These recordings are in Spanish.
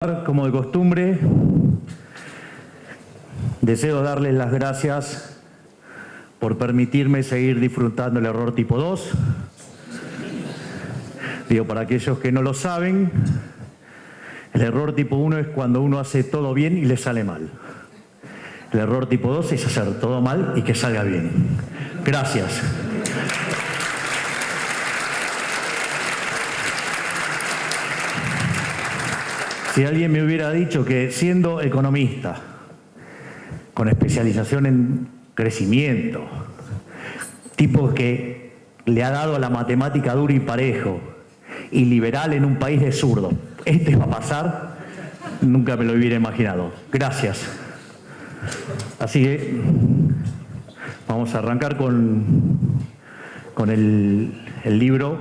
Como de costumbre, deseo darles las gracias por permitirme seguir disfrutando el error tipo 2. Digo, para aquellos que no lo saben, el error tipo 1 es cuando uno hace todo bien y le sale mal. El error tipo 2 es hacer todo mal y que salga bien. Gracias. Si alguien me hubiera dicho que siendo economista, con especialización en crecimiento, tipo que le ha dado a la matemática duro y parejo, y liberal en un país de zurdos, este va a pasar, nunca me lo hubiera imaginado. Gracias. Así que vamos a arrancar con el libro.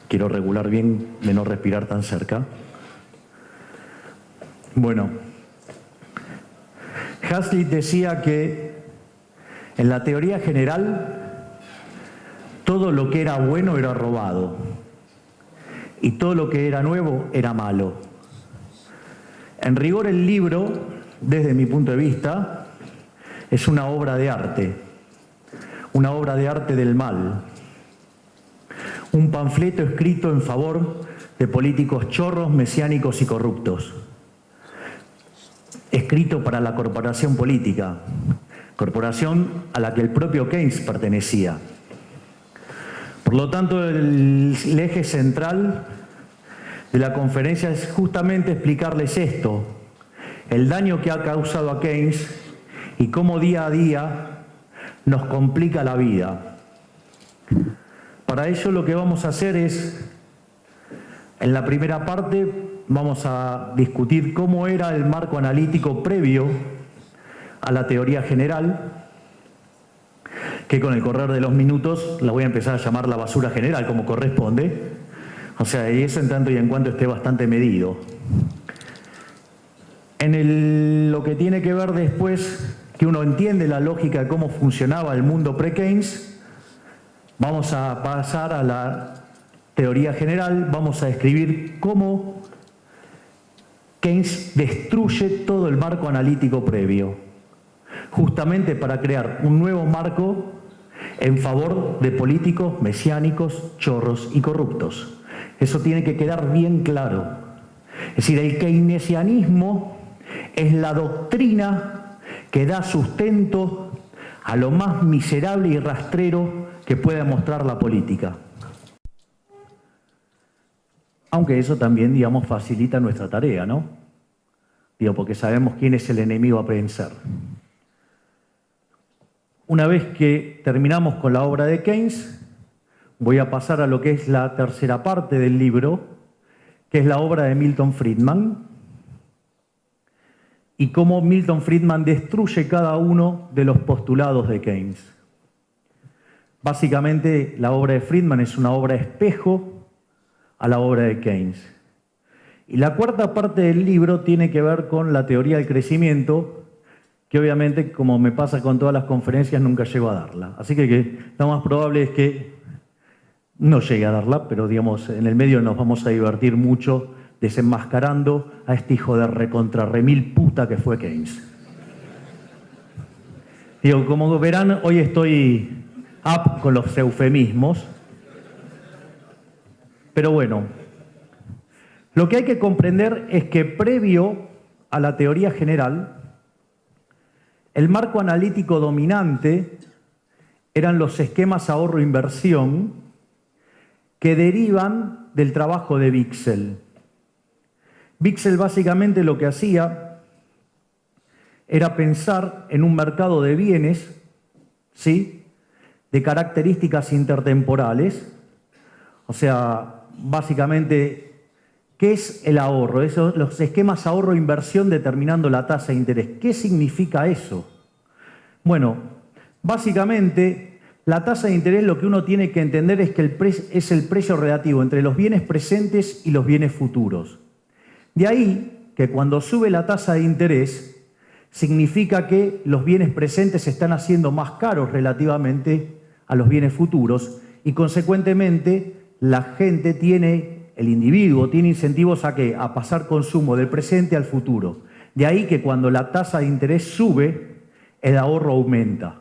Quiero regular bien de no respirar tan cerca. Bueno, Hazlitt decía que en la teoría general todo lo que era bueno era robado y todo lo que era nuevo era malo. En rigor el libro, desde mi punto de vista, es una obra de arte del mal, un panfleto escrito en favor de políticos chorros, mesiánicos y corruptos. Escrito para la corporación política, corporación a la que el propio Keynes pertenecía. Por lo tanto, el eje central de la conferencia es justamente explicarles esto, el daño que ha causado a Keynes y cómo día a día nos complica la vida. Para ello lo que vamos a hacer es, en la primera parte, vamos a discutir cómo era el marco analítico previo a la teoría general, que con el correr de los minutos la voy a empezar a llamar la basura general, como corresponde. O sea, y eso en tanto y en cuanto esté bastante medido. En lo que tiene que ver después, que uno entiende la lógica de cómo funcionaba el mundo pre-Keynes, vamos a pasar a la teoría general, vamos a describir cómo Keynes destruye todo el marco analítico previo, justamente para crear un nuevo marco en favor de políticos mesiánicos, chorros y corruptos. Eso tiene que quedar bien claro. Es decir, el keynesianismo es la doctrina que da sustento a lo más miserable y rastrero que pueda mostrar la política. Aunque eso también, digamos, facilita nuestra tarea, ¿no? Digo, porque sabemos quién es el enemigo a vencer. Una vez que terminamos con la obra de Keynes, voy a pasar a lo que es la tercera parte del libro, que es la obra de Milton Friedman, y cómo Milton Friedman destruye cada uno de los postulados de Keynes. Básicamente, la obra de Friedman es una obra espejo a la obra de Keynes. Y la cuarta parte del libro tiene que ver con la teoría del crecimiento, que obviamente, como me pasa con todas las conferencias, nunca llego a darla. Así que lo más probable es que no llegue a darla, pero digamos, en el medio nos vamos a divertir mucho desenmascarando a este hijo de recontra remil puta que fue Keynes. Digo, como verán, hoy estoy up con los eufemismos. Pero bueno, lo que hay que comprender es que previo a la teoría general, el marco analítico dominante eran los esquemas ahorro-inversión que derivan del trabajo de Wicksell. Wicksell básicamente lo que hacía era pensar en un mercado de bienes, ¿sí?, de características intertemporales. O sea, básicamente, ¿qué es el ahorro? Los esquemas ahorro-inversión determinando la tasa de interés. ¿Qué significa eso? Bueno, básicamente, la tasa de interés lo que uno tiene que entender es que es el precio relativo entre los bienes presentes y los bienes futuros. De ahí que cuando sube la tasa de interés, significa que los bienes presentes se están haciendo más caros relativamente a los bienes futuros y, consecuentemente, la gente tiene el individuo tiene incentivos ¿a qué? A pasar consumo del presente al futuro. De ahí que cuando la tasa de interés sube, el ahorro aumenta.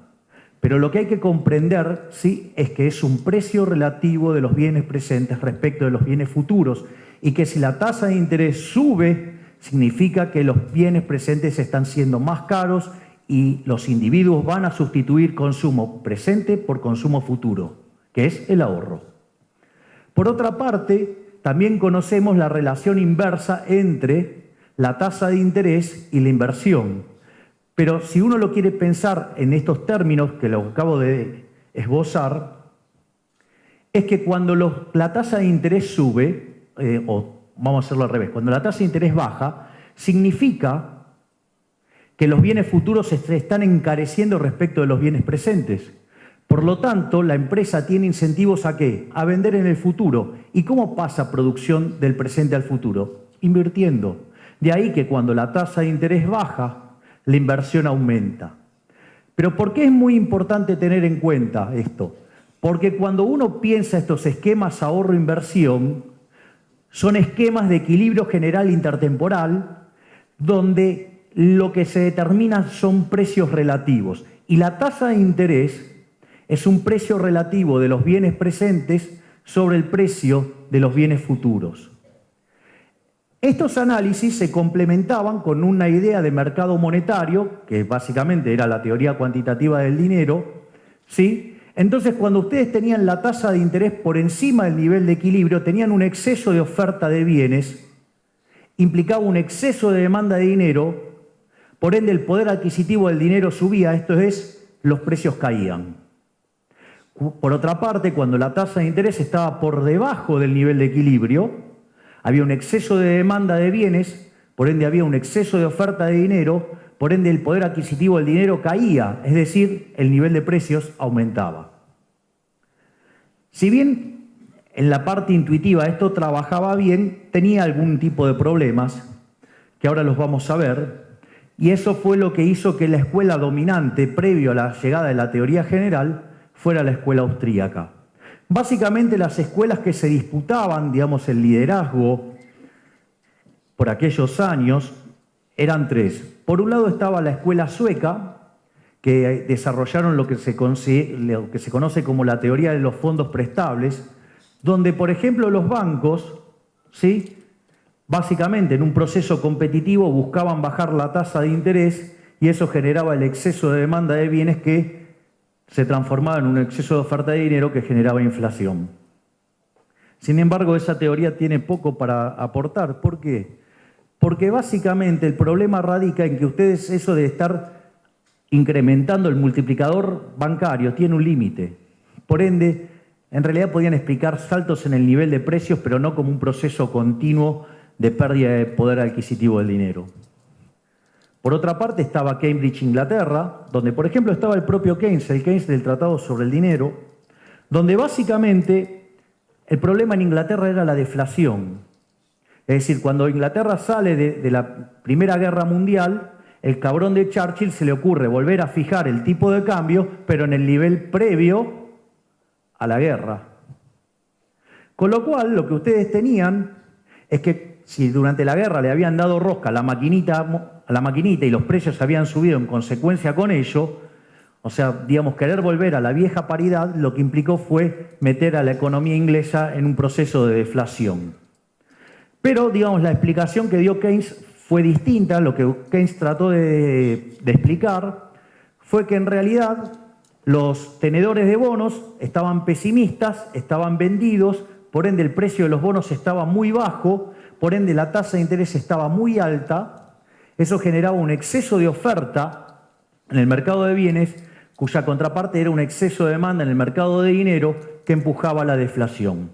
Pero lo que hay que comprender, ¿sí?, es que es un precio relativo de los bienes presentes respecto de los bienes futuros y que si la tasa de interés sube, significa que los bienes presentes están siendo más caros y los individuos van a sustituir consumo presente por consumo futuro, que es el ahorro. Por otra parte, también conocemos la relación inversa entre la tasa de interés y la inversión. Pero si uno lo quiere pensar en estos términos que lo acabo de esbozar, es que cuando la tasa de interés sube, o vamos a hacerlo al revés, cuando la tasa de interés baja, significa que los bienes futuros se están encareciendo respecto de los bienes presentes. Por lo tanto, la empresa tiene incentivos ¿a qué? A vender en el futuro. ¿Y cómo pasa producción del presente al futuro? Invirtiendo. De ahí que cuando la tasa de interés baja, la inversión aumenta. Pero ¿por qué es muy importante tener en cuenta esto? Porque cuando uno piensa estos esquemas ahorro-inversión, son esquemas de equilibrio general intertemporal, donde lo que se determina son precios relativos. Y la tasa de interés es un precio relativo de los bienes presentes sobre el precio de los bienes futuros. Estos análisis se complementaban con una idea de mercado monetario, que básicamente era la teoría cuantitativa del dinero, ¿sí? Entonces, cuando ustedes tenían la tasa de interés por encima del nivel de equilibrio, tenían un exceso de oferta de bienes, implicaba un exceso de demanda de dinero, por ende el poder adquisitivo del dinero subía, esto es, los precios caían. Por otra parte, cuando la tasa de interés estaba por debajo del nivel de equilibrio, había un exceso de demanda de bienes, por ende había un exceso de oferta de dinero, por ende el poder adquisitivo del dinero caía, es decir, el nivel de precios aumentaba. Si bien en la parte intuitiva esto trabajaba bien, tenía algún tipo de problemas, que ahora los vamos a ver, y eso fue lo que hizo que la escuela dominante, previo a la llegada de la teoría general, fuera la escuela austríaca. Básicamente las escuelas que se disputaban, digamos, el liderazgo por aquellos años eran tres. Por un lado estaba la escuela sueca, que desarrollaron lo que se conoce como la teoría de los fondos prestables, donde, por ejemplo, los bancos, ¿sí?, básicamente en un proceso competitivo buscaban bajar la tasa de interés y eso generaba el exceso de demanda de bienes que se transformaba en un exceso de oferta de dinero que generaba inflación. Sin embargo, esa teoría tiene poco para aportar. ¿Por qué? Porque básicamente el problema radica en que ustedes eso de estar incrementando el multiplicador bancario tiene un límite. Por ende, en realidad podían explicar saltos en el nivel de precios, pero no como un proceso continuo de pérdida de poder adquisitivo del dinero. Por otra parte estaba Cambridge, Inglaterra, donde por ejemplo estaba el propio Keynes, el Keynes del Tratado sobre el Dinero, donde básicamente el problema en Inglaterra era la deflación. Es decir, cuando Inglaterra sale de la Primera Guerra Mundial, el cabrón de Churchill se le ocurre volver a fijar el tipo de cambio, pero en el nivel previo a la guerra. Con lo cual, lo que ustedes tenían es que si durante la guerra le habían dado rosca a la maquinita y los precios habían subido en consecuencia con ello, o sea, digamos, querer volver a la vieja paridad, lo que implicó fue meter a la economía inglesa en un proceso de deflación. Pero, digamos, la explicación que dio Keynes fue distinta. Lo que Keynes trató de explicar fue que en realidad los tenedores de bonos estaban pesimistas, estaban vendidos, por ende el precio de los bonos estaba muy bajo, por ende la tasa de interés estaba muy alta. Eso generaba un exceso de oferta en el mercado de bienes, cuya contraparte era un exceso de demanda en el mercado de dinero que empujaba la deflación.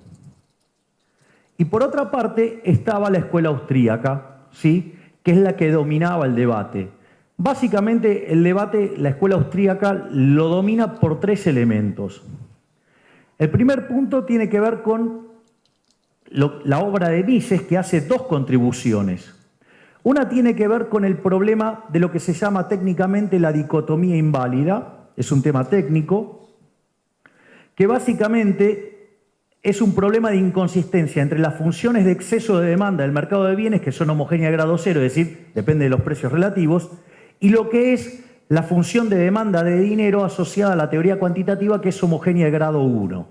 Y por otra parte estaba la escuela austríaca, ¿sí?, que es la que dominaba el debate. Básicamente el debate, la escuela austríaca lo domina por tres elementos. El primer punto tiene que ver con la obra de Mises, que hace dos contribuciones. Una tiene que ver con el problema de lo que se llama técnicamente la dicotomía inválida, es un tema técnico, que básicamente es un problema de inconsistencia entre las funciones de exceso de demanda del mercado de bienes, que son homogéneas de grado cero, es decir, depende de los precios relativos, y lo que es la función de demanda de dinero asociada a la teoría cuantitativa, que es homogénea de grado 1.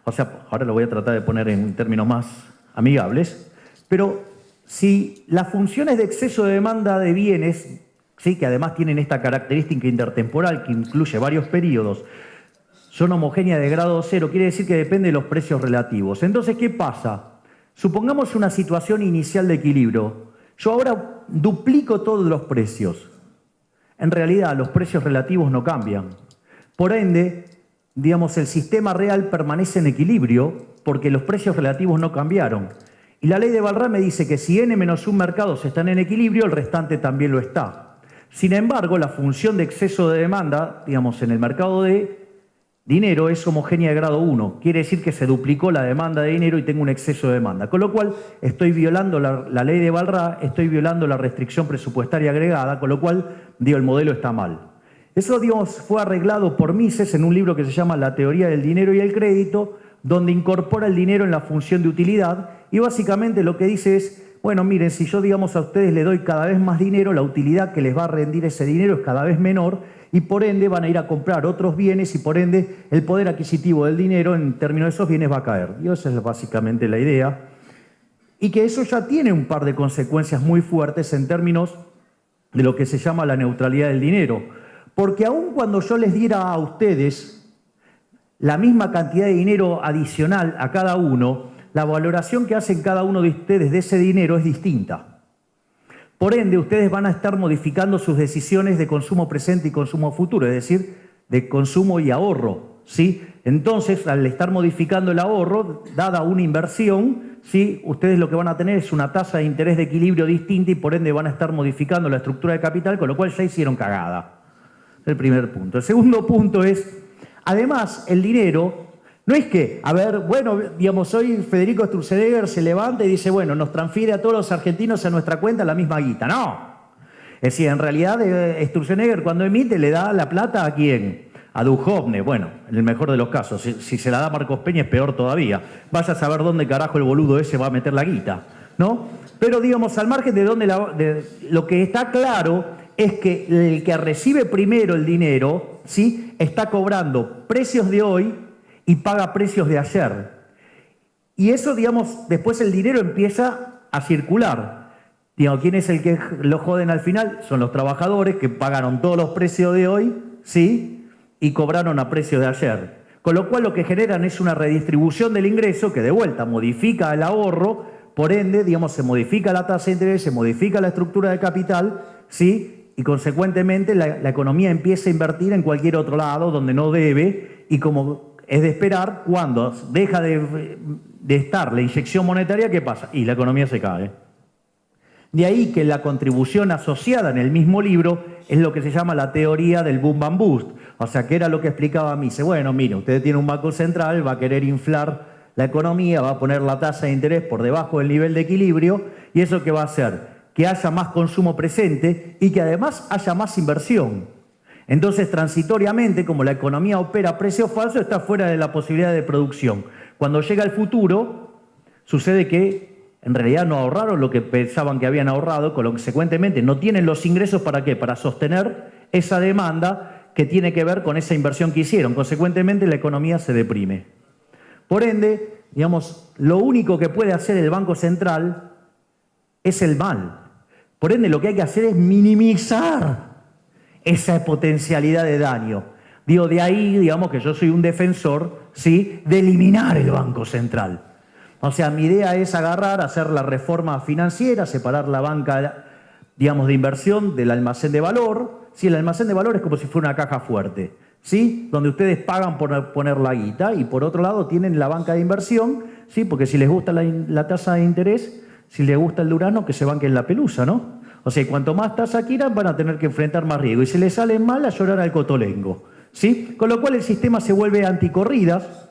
O sea, ahora lo voy a tratar de poner en términos más amigables, pero si las funciones de exceso de demanda de bienes, ¿sí?, que además tienen esta característica intertemporal que incluye varios periodos, son homogéneas de grado cero, quiere decir que depende de los precios relativos. Entonces, ¿qué pasa? Supongamos una situación inicial de equilibrio. Yo ahora duplico todos los precios. En realidad, los precios relativos no cambian. Por ende, digamos, el sistema real permanece en equilibrio porque los precios relativos no cambiaron. Y la ley de Walras me dice que si n-1 mercados están en equilibrio, el restante también lo está. Sin embargo, la función de exceso de demanda, digamos, en el mercado de dinero es homogénea de grado 1. Quiere decir que se duplicó la demanda de dinero y tengo un exceso de demanda. Con lo cual, estoy violando la ley de Walras, estoy violando la restricción presupuestaria agregada, con lo cual, digo, el modelo está mal. Eso, digamos, fue arreglado por Mises en un libro que se llama La teoría del dinero y el crédito, donde incorpora el dinero en la función de utilidad y básicamente lo que dice es, bueno, miren, si yo, digamos, a ustedes les doy cada vez más dinero, la utilidad que les va a rendir ese dinero es cada vez menor y por ende van a ir a comprar otros bienes y por ende el poder adquisitivo del dinero en términos de esos bienes va a caer. Y esa es básicamente la idea. Y que eso ya tiene un par de consecuencias muy fuertes en términos de lo que se llama la neutralidad del dinero. Porque aun cuando yo les diera a ustedes la misma cantidad de dinero adicional a cada uno, la valoración que hacen cada uno de ustedes de ese dinero es distinta. Por ende, ustedes van a estar modificando sus decisiones de consumo presente y consumo futuro, es decir, de consumo y ahorro, ¿sí? Entonces, al estar modificando el ahorro, dada una inversión, ¿sí?, ustedes lo que van a tener es una tasa de interés de equilibrio distinta y por ende van a estar modificando la estructura de capital, con lo cual ya hicieron cagada. El primer punto. El segundo punto es, además, el dinero no es que, a ver, bueno, digamos, hoy Federico Sturzenegger se levanta y dice, bueno, nos transfiere a todos los argentinos a nuestra cuenta la misma guita. No. Es decir, en realidad Sturzenegger cuando emite le da la plata ¿a quién? A Duhovne. Bueno, en el mejor de los casos. Si se la da a Marcos Peña es peor todavía. Vaya a saber dónde carajo el boludo ese va a meter la guita, ¿no? Pero, digamos, al margen de dónde lo que está claro es que el que recibe primero el dinero, ¿sí?, está cobrando precios de hoy y paga precios de ayer. Y eso, digamos, después el dinero empieza a circular. Digamos, ¿quién es el que lo joden al final? Son los trabajadores que pagaron todos los precios de hoy, ¿sí?, y cobraron a precio de ayer. Con lo cual lo que generan es una redistribución del ingreso que de vuelta modifica el ahorro, por ende, digamos, se modifica la tasa de interés, se modifica la estructura de capital, ¿sí?, y consecuentemente la economía empieza a invertir en cualquier otro lado donde no debe y como es de esperar, cuando deja de estar la inyección monetaria, ¿qué pasa? Y la economía se cae. De ahí que la contribución asociada en el mismo libro es lo que se llama la teoría del boom and bust. O sea, que era lo que explicaba Mises. Bueno, mire, usted tiene un banco central, va a querer inflar la economía, va a poner la tasa de interés por debajo del nivel de equilibrio, ¿y eso qué va a hacer? Que haya más consumo presente y que además haya más inversión. Entonces, transitoriamente, como la economía opera a precio falso, está fuera de la posibilidad de producción. Cuando llega el futuro, sucede que en realidad no ahorraron lo que pensaban que habían ahorrado, consecuentemente no tienen los ingresos ¿para qué? Para sostener esa demanda que tiene que ver con esa inversión que hicieron. Consecuentemente, la economía se deprime. Por ende, digamos, lo único que puede hacer el Banco Central es el mal. Por ende, lo que hay que hacer es minimizar esa potencialidad de daño. Digo, de ahí, digamos, que yo soy un defensor, ¿sí?, de eliminar el Banco Central. O sea, mi idea es agarrar, hacer la reforma financiera, separar la banca, digamos, de inversión del almacén de valor. ¿Sí? El almacén de valor es como si fuera una caja fuerte, ¿sí?, donde ustedes pagan por poner la guita y por otro lado tienen la banca de inversión, ¿sí?, porque si les gusta la tasa de interés, si les gusta el durazno, que se banquen la pelusa, ¿no? O sea, cuanto más tasa quieran, van a tener que enfrentar más riesgo. Y si les sale mal, a llorar al cotolengo, ¿sí? Con lo cual el sistema se vuelve anticorridas.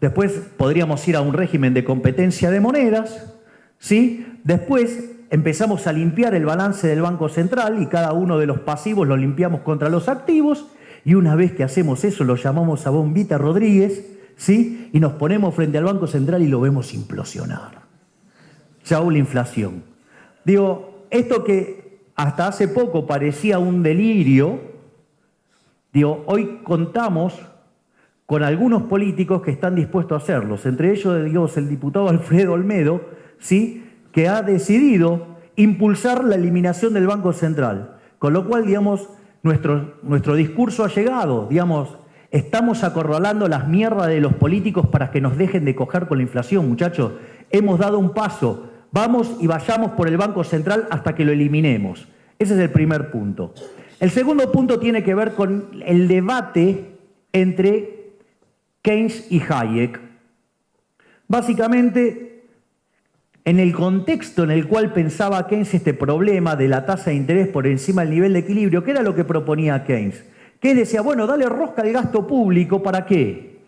Después podríamos ir a un régimen de competencia de monedas, ¿sí? Después empezamos a limpiar el balance del Banco Central y cada uno de los pasivos lo limpiamos contra los activos. Y una vez que hacemos eso, lo llamamos a Bombita Rodríguez, ¿sí? Y nos ponemos frente al Banco Central y lo vemos implosionar. Chau la inflación. Digo, esto que hasta hace poco parecía un delirio, digo, hoy contamos con algunos políticos que están dispuestos a hacerlos, entre ellos, digamos, el diputado Alfredo Olmedo, ¿sí? Que ha decidido impulsar la eliminación del Banco Central. Con lo cual, digamos, nuestro discurso ha llegado, digamos, estamos acorralando las mierdas de los políticos para que nos dejen de coger con la inflación, muchachos. Hemos dado un paso, vamos y vayamos por el Banco Central hasta que lo eliminemos. Ese es el primer punto. El segundo punto tiene que ver con el debate entre Keynes y Hayek. Básicamente, en el contexto en el cual pensaba Keynes este problema de la tasa de interés por encima del nivel de equilibrio, ¿qué era lo que proponía Keynes? Keynes decía, bueno, dale rosca al gasto público, ¿para qué?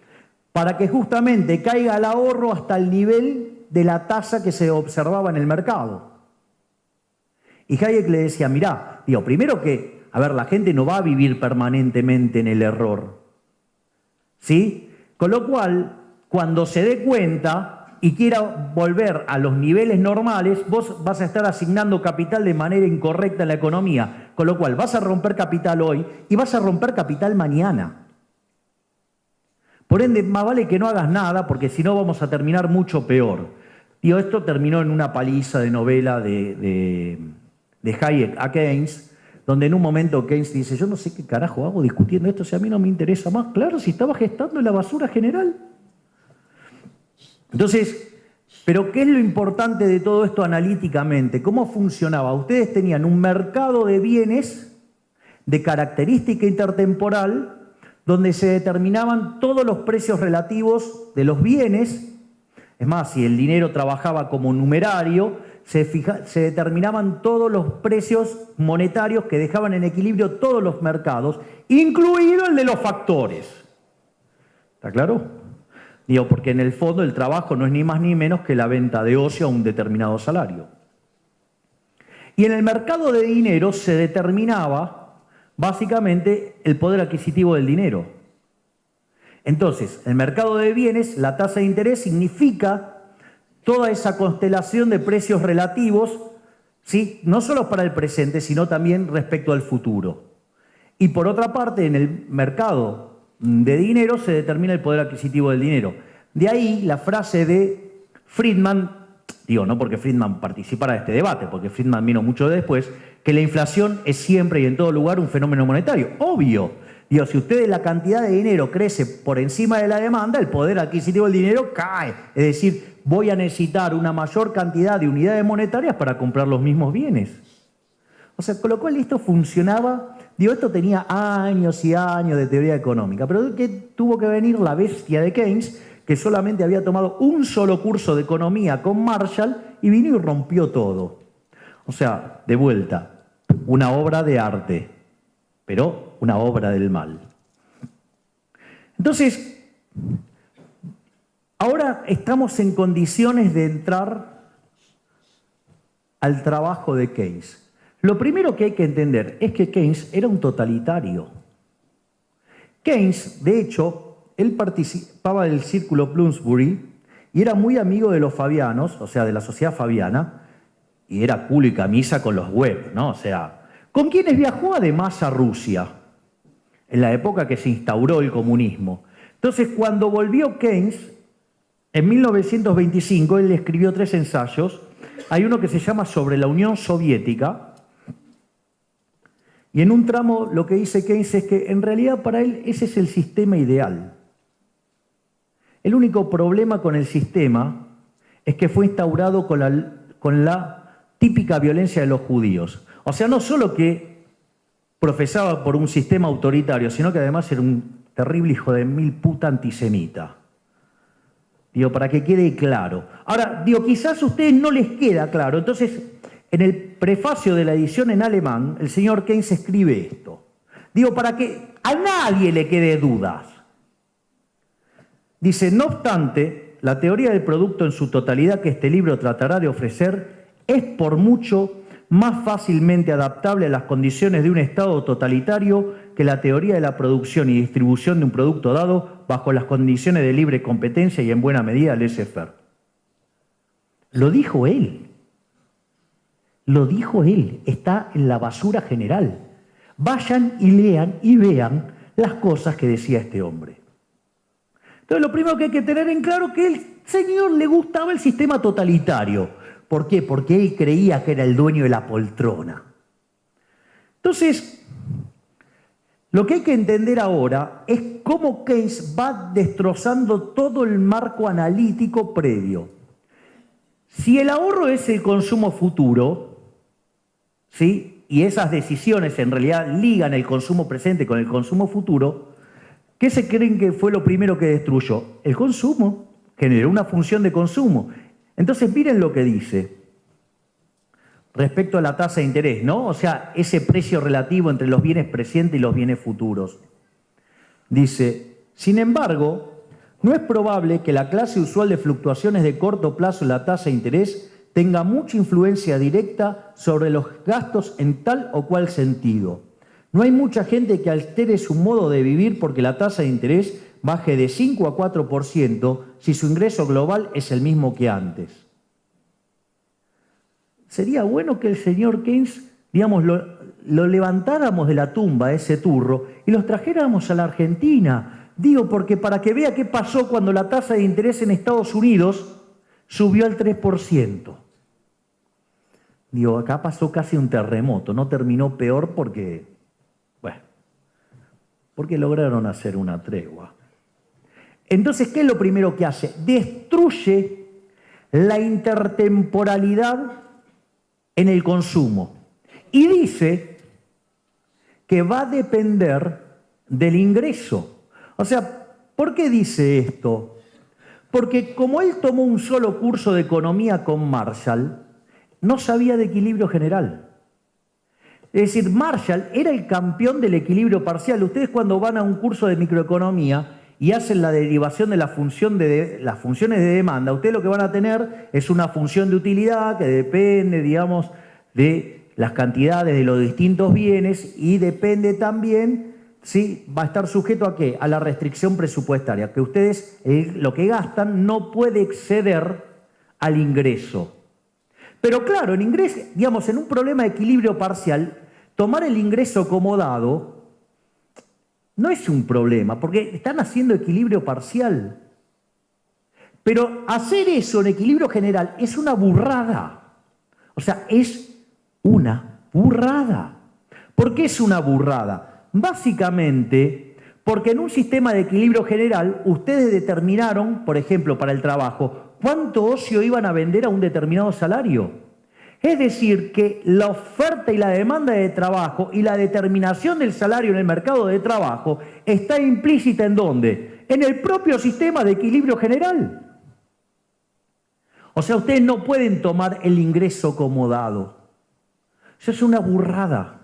Para que justamente caiga el ahorro hasta el nivel de la tasa que se observaba en el mercado. Y Hayek le decía, mirá, digo, primero que, a ver, la gente no va a vivir permanentemente en el error, ¿sí? Con lo cual, cuando se dé cuenta y quiera volver a los niveles normales, vos vas a estar asignando capital de manera incorrecta en la economía, con lo cual vas a romper capital hoy y vas a romper capital mañana. Por ende, más vale que no hagas nada, porque si no vamos a terminar mucho peor. Digo, esto terminó en una paliza de novela de Hayek a Keynes, donde en un momento Keynes dice, yo no sé qué carajo hago discutiendo esto, si a mí no me interesa más. Claro, si estaba gestando la basura general. Entonces, ¿pero qué es lo importante de todo esto analíticamente? ¿Cómo funcionaba? Ustedes tenían un mercado de bienes de característica intertemporal donde se determinaban todos los precios relativos de los bienes. Es más, si el dinero trabajaba como numerario, se determinaban todos los precios monetarios que dejaban en equilibrio todos los mercados, incluido el de los factores. ¿Está claro? Digo, porque en el fondo el trabajo no es ni más ni menos que la venta de ocio a un determinado salario. Y en el mercado de dinero se determinaba básicamente el poder adquisitivo del dinero. Entonces, el mercado de bienes, la tasa de interés significa toda esa constelación de precios relativos, ¿sí? No solo para el presente, sino también respecto al futuro. Y por otra parte, en el mercado de dinero se determina el poder adquisitivo del dinero. De ahí la frase de Friedman, digo, no porque Friedman participara de este debate, porque Friedman vino mucho después, que la inflación es siempre y en todo lugar un fenómeno monetario. Obvio. Digo, si ustedes la cantidad de dinero crece por encima de la demanda, el poder adquisitivo del dinero cae. Es decir, voy a necesitar una mayor cantidad de unidades monetarias para comprar los mismos bienes. O sea, con lo cual esto funcionaba. Digo, esto tenía años y años de teoría económica, pero que tuvo que venir la bestia de Keynes, que solamente había tomado un solo curso de economía con Marshall y vino y rompió todo. O sea, de vuelta, una obra de arte, pero una obra del mal. Entonces, ahora estamos en condiciones de entrar al trabajo de Keynes. Lo primero que hay que entender es que Keynes era un totalitario. Keynes, de hecho, él participaba del círculo Bloomsbury y era muy amigo de los fabianos, o sea, de la sociedad fabiana, y era culo y camisa con los huevos, ¿no? O sea, ¿con quiénes viajó además a Rusia? En la época que se instauró el comunismo. Entonces, cuando volvió Keynes, en 1925, él escribió 3 ensayos. Hay uno que se llama Sobre la Unión Soviética, y en un tramo lo que dice Keynes es que en realidad para él ese es el sistema ideal. El único problema con el sistema es que fue instaurado con la típica violencia de los judíos. O sea, no solo que profesaba por un sistema autoritario, sino que además era un terrible hijo de mil puta antisemita. Digo, para que quede claro. Ahora, digo, quizás a ustedes no les queda claro. Entonces, en el prefacio de la edición en alemán, el señor Keynes escribe esto. Digo, para que a nadie le quede dudas. Dice, no obstante, la teoría del producto en su totalidad que este libro tratará de ofrecer es por mucho más fácilmente adaptable a las condiciones de un Estado totalitario que la teoría de la producción y distribución de un producto dado bajo las condiciones de libre competencia y en buena medida laissez-faire. Lo dijo él. Lo dijo él. Está en la basura general. Vayan y lean y vean las cosas que decía este hombre. Entonces, lo primero que hay que tener en claro es que el señor le gustaba el sistema totalitario. ¿Por qué? Porque él creía que era el dueño de la poltrona. Entonces, lo que hay que entender ahora es cómo Keynes va destrozando todo el marco analítico previo. Si el ahorro es el consumo futuro, ¿sí?, y esas decisiones en realidad ligan el consumo presente con el consumo futuro, ¿qué se creen que fue lo primero que destruyó? El consumo. Generó una función de consumo. Entonces, miren lo que dice respecto a la tasa de interés, ¿no? O sea, ese precio relativo entre los bienes presentes y los bienes futuros. Dice, sin embargo, no es probable que la clase usual de fluctuaciones de corto plazo en la tasa de interés tenga mucha influencia directa sobre los gastos en tal o cual sentido. No hay mucha gente que altere su modo de vivir porque la tasa de interés baje de 5 a 4% si su ingreso global es el mismo que antes. Sería bueno que el señor Keynes, digamos, lo levantáramos de la tumba, ese turro, y los trajéramos a la Argentina. Digo, porque para que vea qué pasó cuando la tasa de interés en Estados Unidos subió al 3%. Digo, acá pasó casi un terremoto, no terminó peor porque, bueno, porque lograron hacer una tregua. Entonces, ¿qué es lo primero que hace? Destruye la intertemporalidad en el consumo. Y dice que va a depender del ingreso. O sea, ¿por qué dice esto? Porque como él tomó un solo curso de economía con Marshall, no sabía de equilibrio general. Es decir, Marshall era el campeón del equilibrio parcial. Ustedes cuando van a un curso de microeconomía y hacen la derivación de las funciones de demanda, ustedes lo que van a tener es una función de utilidad que depende, digamos, de las cantidades de los distintos bienes y depende también, ¿sí?, va a estar sujeto a ¿qué? A la restricción presupuestaria, que ustedes lo que gastan no puede exceder al ingreso. Pero claro, en ingreso, digamos, en un problema de equilibrio parcial, tomar el ingreso como dado no es un problema, porque están haciendo equilibrio parcial. Pero hacer eso en equilibrio general es una burrada. O sea, es una burrada. ¿Por qué es una burrada? Básicamente, porque en un sistema de equilibrio general, ustedes determinaron, por ejemplo, para el trabajo, cuánto ocio iban a vender a un determinado salario. Es decir, que la oferta y la demanda de trabajo y la determinación del salario en el mercado de trabajo está implícita ¿en dónde? En el propio sistema de equilibrio general. O sea, ustedes no pueden tomar el ingreso como dado. Eso es una burrada.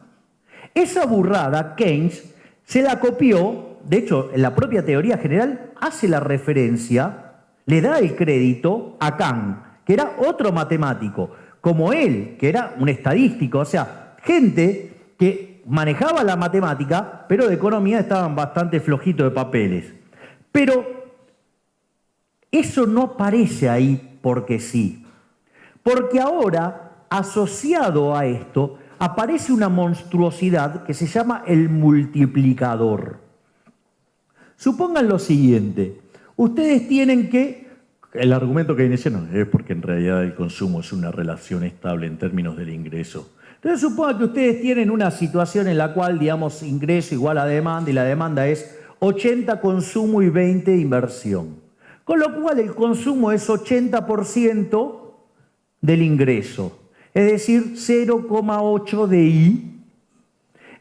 Esa burrada, Keynes se la copió, de hecho, en la propia teoría general hace la referencia, le da el crédito a Kant, que era otro matemático, como él, que era un estadístico, o sea, gente que manejaba la matemática, pero de economía estaban bastante flojitos de papeles. Pero eso no aparece ahí porque sí. Porque ahora, asociado a esto, aparece una monstruosidad que se llama el multiplicador. Supongan lo siguiente, ustedes tienen que... El argumento keynesiano es porque en realidad el consumo es una relación estable en términos del ingreso. Entonces supongan que ustedes tienen una situación en la cual, digamos, ingreso igual a demanda y la demanda es 80 consumo y 20 inversión. Con lo cual el consumo es 80% del ingreso, es decir, 0,8 de I.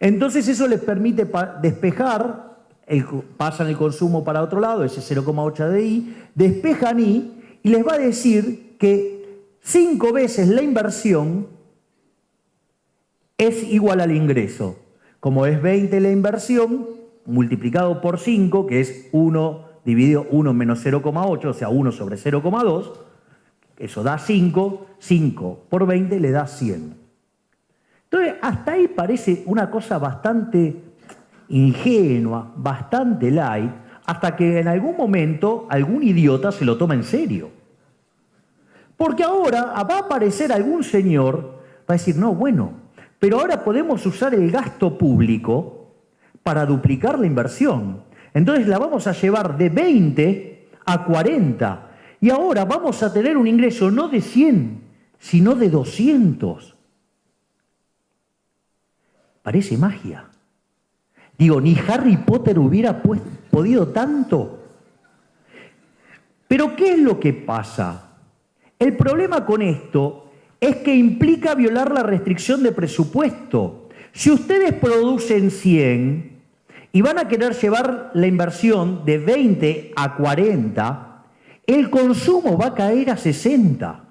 Entonces eso les permite despejar, pasan el consumo para otro lado, ese 0,8 de I, despejan I y les va a decir que 5 veces la inversión es igual al ingreso. Como es 20 la inversión, multiplicado por 5, que es 1 dividido 1 menos 0,8, o sea, 1 sobre 0,2, eso da 5, 5 por 20 le da 100. Entonces, hasta ahí parece una cosa bastante ingenua, bastante light, hasta que en algún momento algún idiota se lo toma en serio. Porque ahora va a aparecer algún señor, va a decir, no, bueno, pero ahora podemos usar el gasto público para duplicar la inversión. Entonces la vamos a llevar de 20 a 40. Y ahora vamos a tener un ingreso no de 100, sino de 200. Parece magia. Digo, ni Harry Potter hubiera podido tanto. Pero ¿qué es lo que pasa? El problema con esto es que implica violar la restricción de presupuesto. Si ustedes producen 100 y van a querer llevar la inversión de 20 a 40, el consumo va a caer a 60.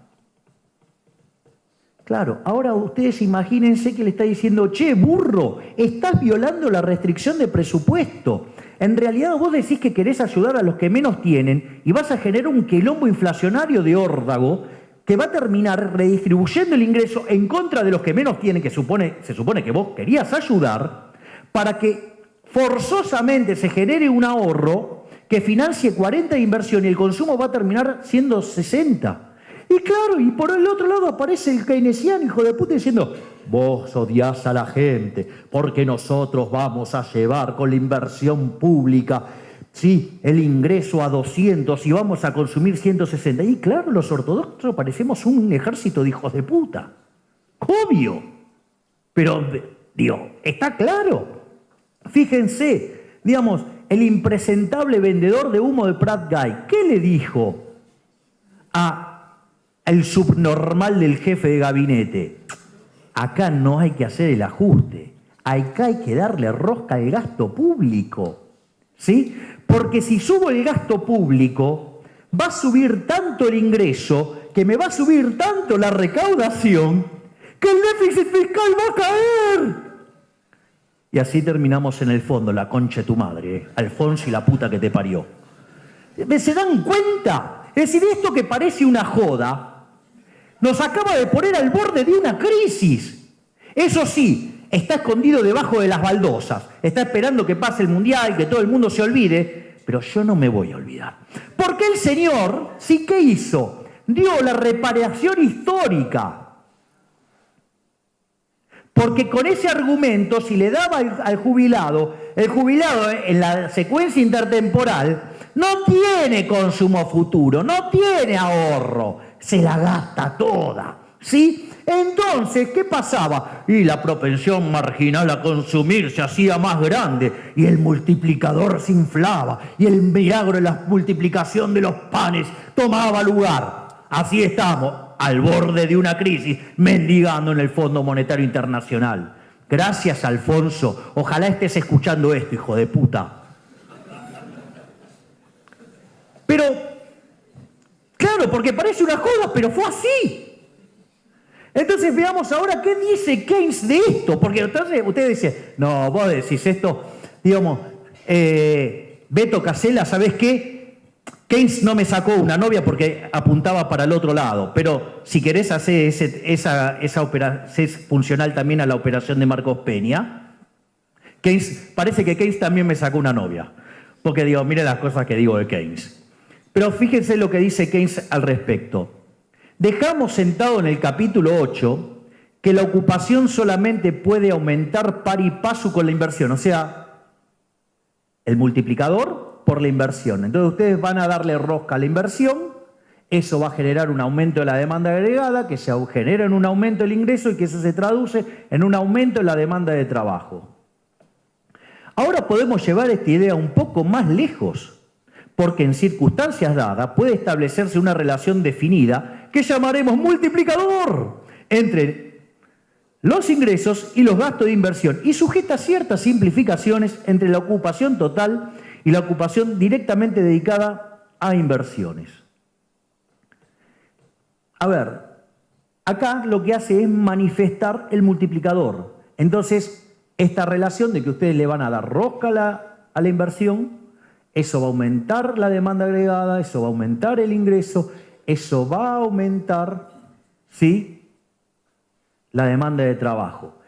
Claro, ahora ustedes imagínense que le está diciendo, che, burro, estás violando la restricción de presupuesto. En realidad vos decís que querés ayudar a los que menos tienen y vas a generar un quilombo inflacionario de órdago que va a terminar redistribuyendo el ingreso en contra de los que menos tienen, que se supone que vos querías ayudar, para que forzosamente se genere un ahorro que financie 40 de inversión y el consumo va a terminar siendo 60. Y claro, y por el otro lado aparece el keynesiano, hijo de puta, diciendo, vos odiás a la gente porque nosotros vamos a llevar con la inversión pública, sí, el ingreso a 200 y vamos a consumir 160. Y claro, los ortodoxos parecemos un ejército de hijos de puta. Obvio. Pero, digo, está claro. Fíjense, digamos, el impresentable vendedor de humo de Prat Guy, ¿qué le dijo al subnormal del jefe de gabinete? Acá no hay que hacer el ajuste, acá hay que darle rosca al gasto público, ¿sí? Porque si subo el gasto público, va a subir tanto el ingreso, que me va a subir tanto la recaudación, que el déficit fiscal va a caer. Y así terminamos en el fondo, la concha de tu madre, Alfonso y la puta que te parió. ¿Se dan cuenta? Es decir, esto que parece una joda, nos acaba de poner al borde de una crisis. Eso sí, está escondido debajo de las baldosas, está esperando que pase el mundial, que todo el mundo se olvide, pero yo no me voy a olvidar. Porque el señor, sí, ¿qué hizo? Dio la reparación histórica. Porque con ese argumento, si le daba al jubilado, el jubilado en la secuencia intertemporal no tiene consumo futuro, no tiene ahorro, se la gasta toda, ¿sí? Entonces, ¿qué pasaba? Y la propensión marginal a consumir se hacía más grande y el multiplicador se inflaba y el milagro de la multiplicación de los panes tomaba lugar. Así estamos, al borde de una crisis, mendigando en el Fondo Monetario Internacional. Gracias, Alfonso. Ojalá estés escuchando esto, hijo de puta. Pero, claro, porque parece una joda, pero fue así. Entonces veamos ahora qué dice Keynes de esto, porque entonces ustedes dicen, no, vos decís esto, digamos, Beto Casella, ¿sabés qué? Keynes no me sacó una novia porque apuntaba para el otro lado, pero si querés hacer esa operación, es funcional también a la operación de Marcos Peña. Parece que Keynes también me sacó una novia, porque digo, mire las cosas que digo de Keynes. Pero fíjense lo que dice Keynes al respecto. Dejamos sentado en el capítulo 8 que la ocupación solamente puede aumentar par y paso con la inversión, o sea, el multiplicador por la inversión. Entonces ustedes van a darle rosca a la inversión, eso va a generar un aumento de la demanda agregada, que se genera en un aumento del ingreso y que eso se traduce en un aumento de la demanda de trabajo. Ahora podemos llevar esta idea un poco más lejos, porque en circunstancias dadas puede establecerse una relación definida que llamaremos multiplicador entre los ingresos y los gastos de inversión y sujeta ciertas simplificaciones entre la ocupación total y la ocupación directamente dedicada a inversiones. A ver, acá lo que hace es manifestar el multiplicador. Entonces, esta relación de que ustedes le van a dar rosca a la inversión, eso va a aumentar la demanda agregada, eso va a aumentar el ingreso, eso va a aumentar, ¿sí?, la demanda de trabajo.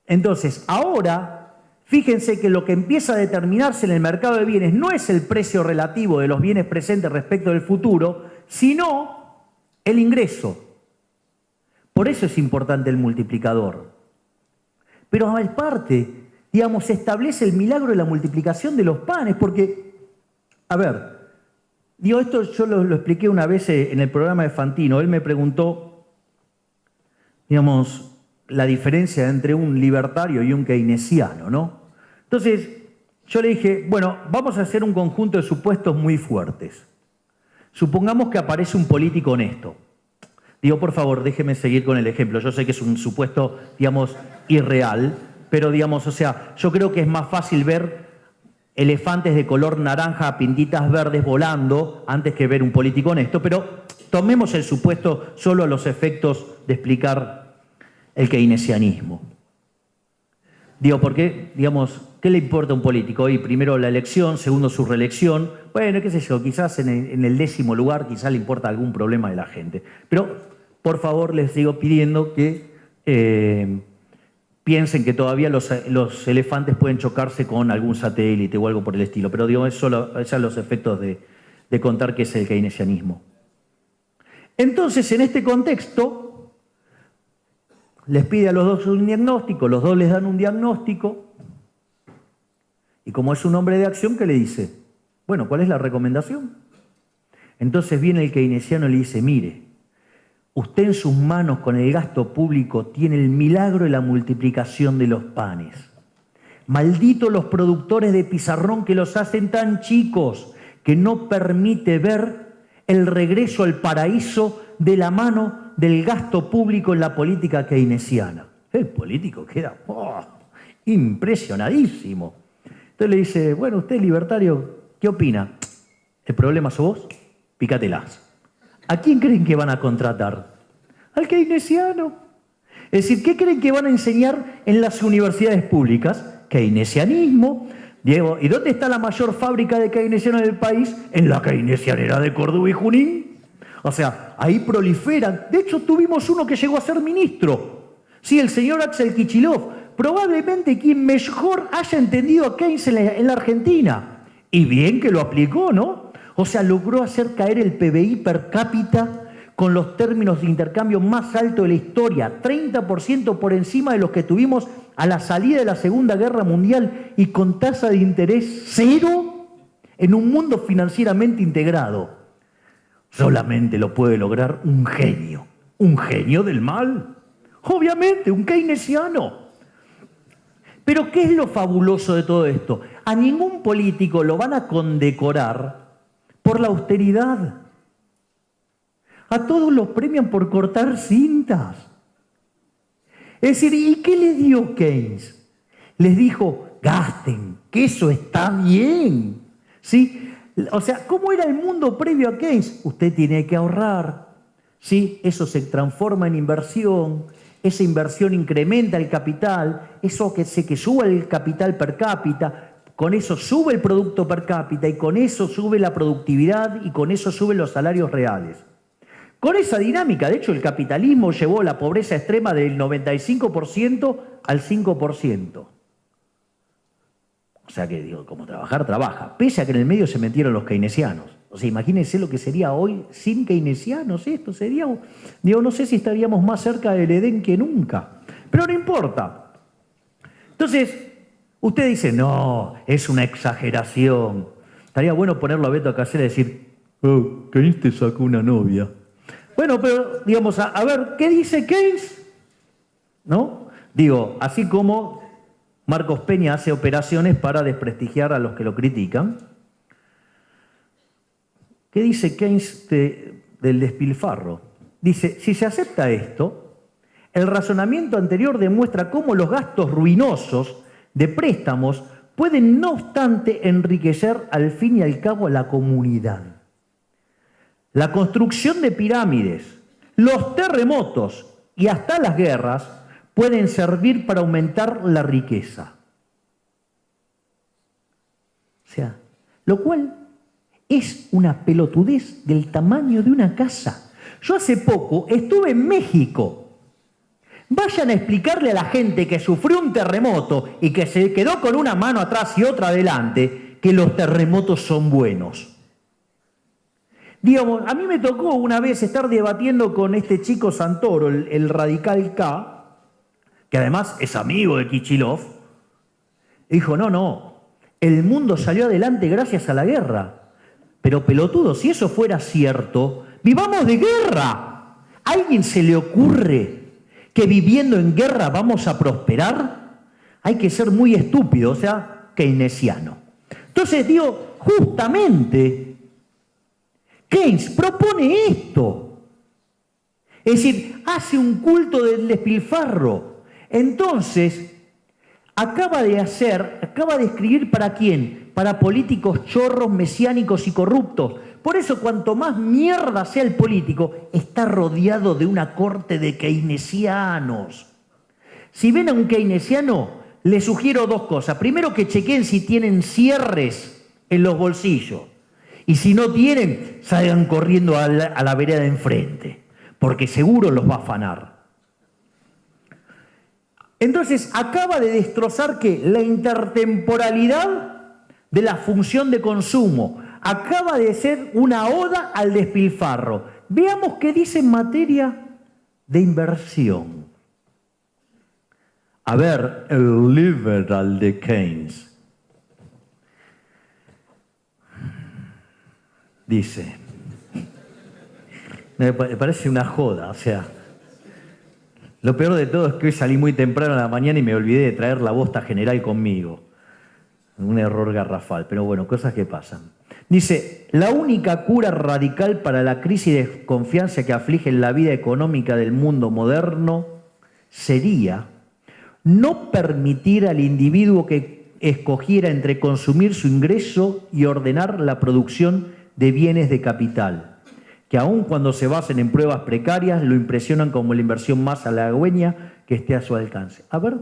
Entonces, ahora Fíjense que lo que empieza a determinarse en el mercado de bienes no es el precio relativo de los bienes presentes respecto del futuro, sino el ingreso. Por eso es importante el multiplicador. Pero aparte, digamos, se establece el milagro de la multiplicación de los panes, porque, a ver, digo, esto yo lo expliqué una vez en el programa de Fantino. Él me preguntó, digamos, la diferencia entre un libertario y un keynesiano, ¿no? Entonces, yo le dije, bueno, vamos a hacer un conjunto de supuestos muy fuertes. Supongamos que aparece un político honesto. Digo, por favor, déjeme seguir con el ejemplo. Yo sé que es un supuesto, digamos, irreal, pero, digamos, o sea, yo creo que es más fácil ver elefantes de color naranja a pintitas verdes volando antes que ver un político honesto, pero tomemos el supuesto solo a los efectos de explicar el keynesianismo. Digo, porque, digamos, ¿qué le importa a un político? Y primero la elección, segundo su reelección. Bueno, qué sé yo, quizás en el 10º lugar quizás le importa algún problema de la gente. Pero, por favor, les sigo pidiendo que piensen que todavía los elefantes pueden chocarse con algún satélite o algo por el estilo. Pero, digo, esos son los efectos de contar qué es el keynesianismo. Entonces, en este contexto, les pide a los dos un diagnóstico, los dos les dan un diagnóstico, y como es un hombre de acción, ¿qué le dice? Bueno, ¿cuál es la recomendación? Entonces viene el keynesiano y le dice, mire, usted en sus manos con el gasto público tiene el milagro de la multiplicación de los panes. Malditos los productores de pizarrón que los hacen tan chicos que no permite ver el regreso al paraíso de la mano del gasto público en la política keynesiana. El político queda impresionadísimo. Entonces le dice, bueno, usted libertario, ¿qué opina? ¿El problema sos vos? Pícatelas. ¿A quién creen que van a contratar? Al keynesiano. Es decir, ¿qué creen que van a enseñar en las universidades públicas? Keynesianismo. Diego, ¿y dónde está la mayor fábrica de keynesianos del país? En la keynesianera de Córdoba y Junín. O sea, ahí proliferan. De hecho, tuvimos uno que llegó a ser ministro. Sí, el señor Axel Kicillof. Probablemente quien mejor haya entendido a Keynes en la Argentina. Y bien que lo aplicó, ¿no? O sea, logró hacer caer el PBI per cápita con los términos de intercambio más altos de la historia. 30% por encima de los que tuvimos a la salida de la Segunda Guerra Mundial y con tasa de interés cero en un mundo financieramente integrado. Solamente lo puede lograr un genio del mal. Obviamente, un keynesiano. Pero ¿qué es lo fabuloso de todo esto? A ningún político lo van a condecorar por la austeridad. A todos los premian por cortar cintas. Es decir, ¿y qué les dio Keynes? Les dijo, gasten, que eso está bien. ¿Sí? O sea, ¿cómo era el mundo previo a Keynes? Usted tiene que ahorrar. ¿Sí? Eso se transforma en inversión. Esa inversión incrementa el capital. Eso que hace que suba el capital per cápita. Con eso sube el producto per cápita y con eso sube la productividad y con eso suben los salarios reales. Con esa dinámica, de hecho, el capitalismo llevó la pobreza extrema del 95% al 5%. O sea que, digo, como trabajar, trabaja. Pese a que en el medio se metieron los keynesianos. O sea, imagínense lo que sería hoy sin keynesianos. Esto sería, digo, no sé si estaríamos más cerca del Edén que nunca. Pero no importa. Entonces, usted dice, no, es una exageración. Estaría bueno ponerlo a Beto Acacera y decir, oh, Keynes te sacó una novia. Bueno, pero, digamos, a ver, ¿qué dice Keynes? ¿No? Digo, así como Marcos Peña hace operaciones para desprestigiar a los que lo critican. ¿Qué dice Keynes del despilfarro? Dice, si se acepta esto, el razonamiento anterior demuestra cómo los gastos ruinosos de préstamos pueden, no obstante, enriquecer al fin y al cabo a la comunidad. La construcción de pirámides, los terremotos y hasta las guerras pueden servir para aumentar la riqueza. O sea, lo cual es una pelotudez del tamaño de una casa. Yo hace poco estuve en México. Vayan a explicarle a la gente que sufrió un terremoto y que se quedó con una mano atrás y otra adelante, que los terremotos son buenos. Digamos, a mí me tocó una vez estar debatiendo con este chico Santoro, el radical K, que además es amigo de Kichilov. Dijo, no, el mundo salió adelante gracias a la guerra. Pero pelotudo, si eso fuera cierto, ¡vivamos de guerra! ¿A alguien se le ocurre que viviendo en guerra vamos a prosperar? Hay que ser muy estúpido, o sea, keynesiano. Entonces digo, justamente, Keynes propone esto. Es decir, hace un culto del despilfarro. Entonces, acaba de escribir ¿para quién? Para políticos chorros, mesiánicos y corruptos. Por eso, cuanto más mierda sea el político, está rodeado de una corte de keynesianos. Si ven a un keynesiano, les sugiero dos cosas. Primero, que chequen si tienen cierres en los bolsillos. Y si no tienen, salgan corriendo a la vereda de enfrente, porque seguro los va a afanar. Entonces, acaba de destrozar ¿qué? La intertemporalidad de la función de consumo. Acaba de ser una oda al despilfarro. Veamos qué dice en materia de inversión. A ver, el liberal de Keynes dice, me parece una joda, o sea, lo peor de todo es que hoy salí muy temprano a la mañana y me olvidé de traer la bosta general conmigo. Un error garrafal, pero bueno, cosas que pasan. Dice, la única cura radical para la crisis de desconfianza que aflige la vida económica del mundo moderno sería no permitir al individuo que escogiera entre consumir su ingreso y ordenar la producción de bienes de capital, que aun cuando se basen en pruebas precarias, lo impresionan como la inversión más halagüeña que esté a su alcance. A ver,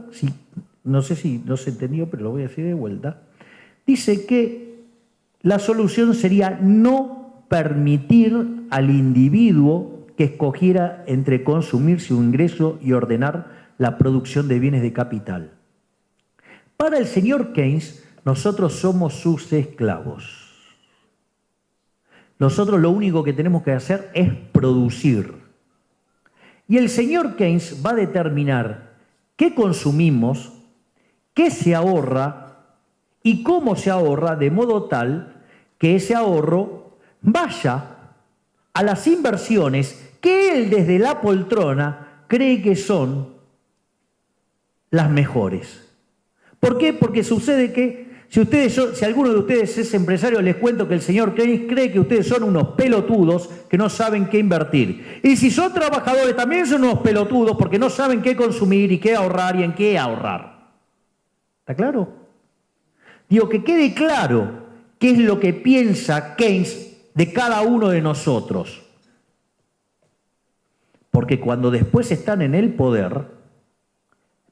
no sé si no se entendió, pero lo voy a decir de vuelta. Dice que la solución sería no permitir al individuo que escogiera entre consumir su ingreso y ordenar la producción de bienes de capital. Para el señor Keynes, nosotros somos sus esclavos. Nosotros lo único que tenemos que hacer es producir. Y el señor Keynes va a determinar qué consumimos, qué se ahorra y cómo se ahorra, de modo tal que ese ahorro vaya a las inversiones que él desde la poltrona cree que son las mejores. ¿Por qué? Porque sucede que si alguno de ustedes es empresario, les cuento que el señor Keynes cree que ustedes son unos pelotudos que no saben qué invertir. Y si son trabajadores, también son unos pelotudos porque no saben qué consumir y qué ahorrar y en qué ahorrar. ¿Está claro? Digo, que quede claro qué es lo que piensa Keynes de cada uno de nosotros. Porque cuando después están en el poder,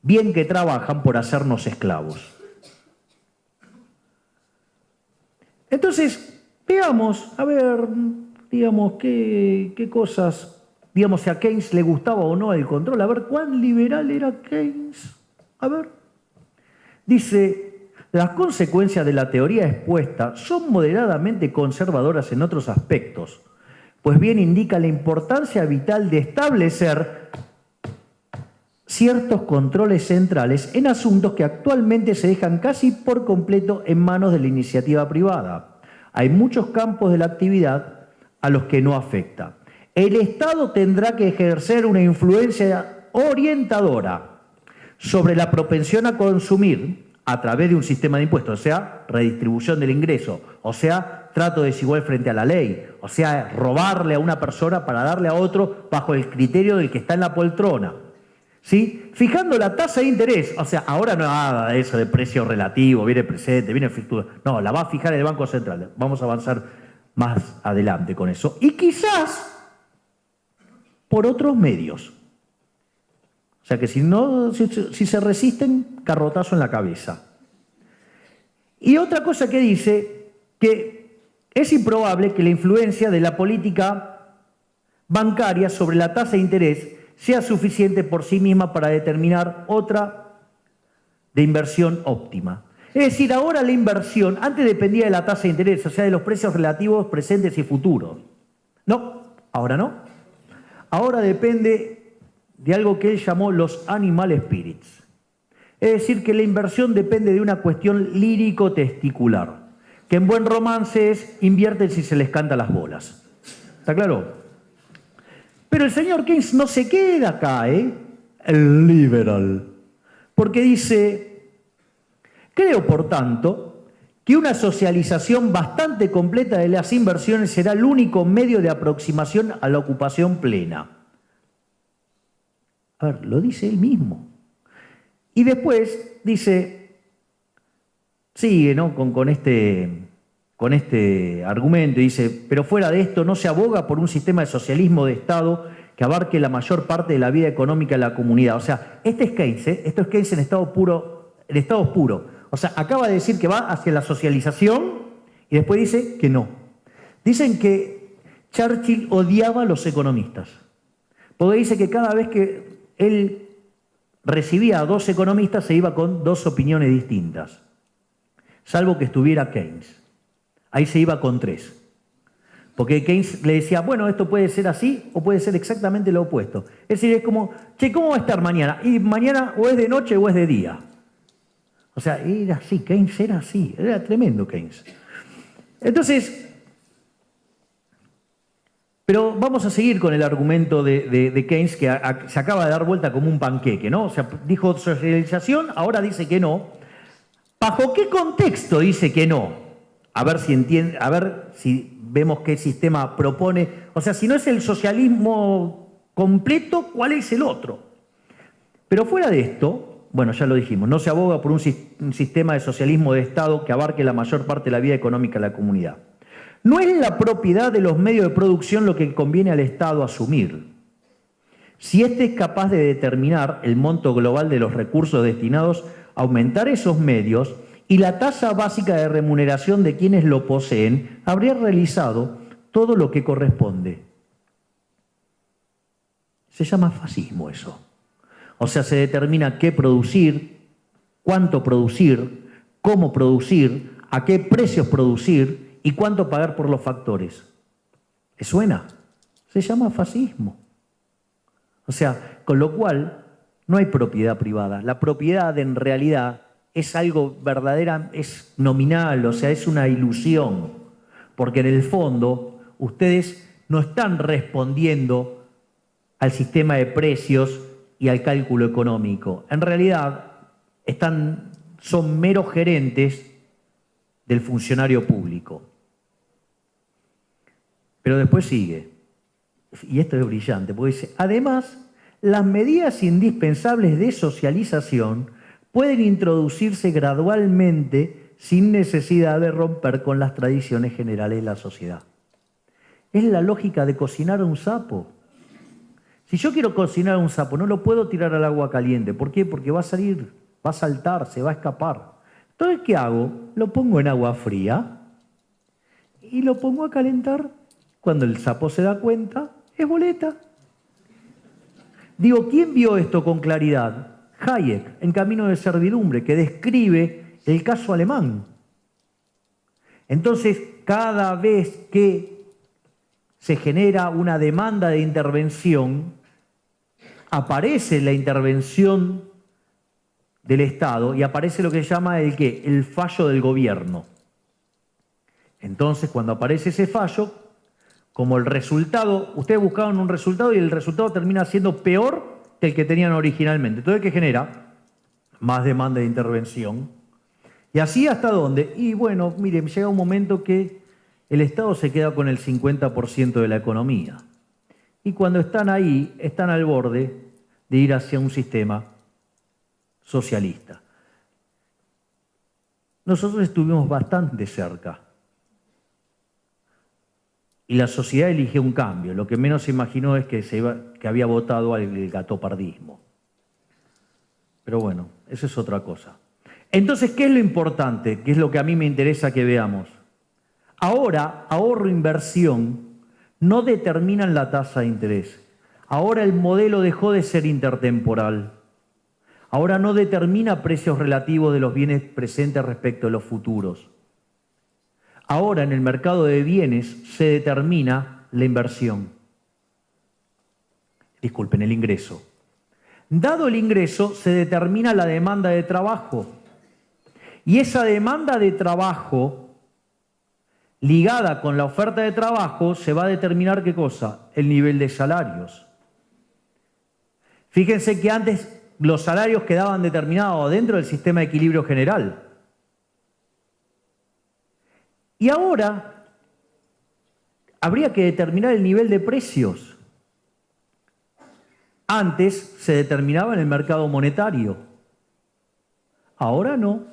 bien que trabajan por hacernos esclavos. Entonces, veamos, a ver, digamos, qué cosas, digamos, si a Keynes le gustaba o no el control. A ver, ¿cuán liberal era Keynes? A ver. Dice, las consecuencias de la teoría expuesta son moderadamente conservadoras en otros aspectos, pues bien indica la importancia vital de establecer ciertos controles centrales en asuntos que actualmente se dejan casi por completo en manos de la iniciativa privada. Hay muchos campos de la actividad a los que no afecta. El Estado tendrá que ejercer una influencia orientadora sobre la propensión a consumir a través de un sistema de impuestos, o sea, redistribución del ingreso, o sea, trato desigual frente a la ley, o sea, robarle a una persona para darle a otro bajo el criterio del que está en la poltrona. ¿Sí? Fijando la tasa de interés, o sea, ahora no nada de eso de precio relativo, viene presente, viene futuro, no, la va a fijar el Banco Central, vamos a avanzar más adelante con eso. Y quizás por otros medios. O sea que si se resisten, carrotazo en la cabeza. Y otra cosa que dice, que es improbable que la influencia de la política bancaria sobre la tasa de interés sea suficiente por sí misma para determinar otra de inversión óptima. Es decir, ahora la inversión, antes dependía de la tasa de interés, o sea, de los precios relativos presentes y futuros. No, ahora no. Ahora depende de algo que él llamó los animal spirits. Es decir, que la inversión depende de una cuestión lírico-testicular, que en buen romance es invierten si se les canta las bolas. ¿Está claro? Pero el señor Keynes no se queda acá, el liberal, porque dice, creo, por tanto, que una socialización bastante completa de las inversiones será el único medio de aproximación a la ocupación plena. A ver, lo dice él mismo. Y después dice, sigue, ¿no? con este argumento, y dice, pero fuera de esto no se aboga por un sistema de socialismo de Estado que abarque la mayor parte de la vida económica de la comunidad. O sea, este es Keynes, esto es Keynes en estado puro, O sea, acaba de decir que va hacia la socialización y después dice que no. Dicen que Churchill odiaba a los economistas, porque dice que cada vez que él recibía a dos economistas se iba con dos opiniones distintas, salvo que estuviera Keynes. Ahí se iba con tres. Porque Keynes le decía, bueno, esto puede ser así o puede ser exactamente lo opuesto. Es decir, es como, che, ¿cómo va a estar mañana? Y mañana o es de noche o es de día. O sea, era así, Keynes era así, era tremendo Keynes. Entonces, pero vamos a seguir con el argumento de Keynes, que se acaba de dar vuelta como un panqueque, ¿no? O sea, dijo socialización, ahora dice que no. ¿Bajo qué contexto dice que no? A ver si vemos qué sistema propone. O sea, si no es el socialismo completo, ¿cuál es el otro? Pero fuera de esto, bueno, ya lo dijimos, no se aboga por un sistema de socialismo de Estado que abarque la mayor parte de la vida económica de la comunidad. No es la propiedad de los medios de producción lo que conviene al Estado asumir. Si éste es capaz de determinar el monto global de los recursos destinados a aumentar esos medios y la tasa básica de remuneración de quienes lo poseen, habría realizado todo lo que corresponde. Se llama fascismo eso. O sea, se determina qué producir, cuánto producir, cómo producir, a qué precios producir y cuánto pagar por los factores. ¿Le suena? Se llama fascismo. O sea, con lo cual no hay propiedad privada. La propiedad en realidad es algo verdadera, es nominal, o sea, es una ilusión, porque en el fondo ustedes no están respondiendo al sistema de precios y al cálculo económico. En realidad son meros gerentes del funcionario público. Pero después sigue, y esto es brillante, porque dice, además, las medidas indispensables de socialización pueden introducirse gradualmente sin necesidad de romper con las tradiciones generales de la sociedad. Es la lógica de cocinar a un sapo. Si yo quiero cocinar a un sapo, no lo puedo tirar al agua caliente. ¿Por qué? Porque va a salir, va a saltar, se va a escapar. Entonces, ¿qué hago? Lo pongo en agua fría y lo pongo a calentar. Cuando el sapo se da cuenta, es boleta. Digo, ¿quién vio esto con claridad? Hayek, en Camino de Servidumbre, que describe el caso alemán. Entonces, cada vez que se genera una demanda de intervención, aparece la intervención del Estado y aparece lo que se llama el fallo del gobierno. Entonces, cuando aparece ese fallo, como el resultado, ustedes buscaban un resultado y el resultado termina siendo peor que el que tenían originalmente. Entonces, ¿qué genera? Más demanda de intervención. ¿Y así hasta dónde? Y bueno, miren, llega un momento que el Estado se queda con el 50% de la economía. Y cuando están ahí, están al borde de ir hacia un sistema socialista. Nosotros estuvimos bastante cerca. Y la sociedad eligió un cambio. Lo que menos se imaginó es que había votado al gatopardismo. Pero bueno, eso es otra cosa. Entonces, ¿qué es lo importante? ¿Qué es lo que a mí me interesa que veamos? Ahora, ahorro e inversión no determinan la tasa de interés. Ahora el modelo dejó de ser intertemporal. Ahora no determina precios relativos de los bienes presentes respecto de los futuros. Ahora en el mercado de bienes se determina la inversión. Disculpen, el ingreso. Dado el ingreso, se determina la demanda de trabajo. Y esa demanda de trabajo, ligada con la oferta de trabajo, se va a determinar ¿qué cosa? El nivel de salarios. Fíjense que antes los salarios quedaban determinados dentro del sistema de equilibrio general. Y ahora habría que determinar el nivel de precios. Antes se determinaba en el mercado monetario. Ahora no.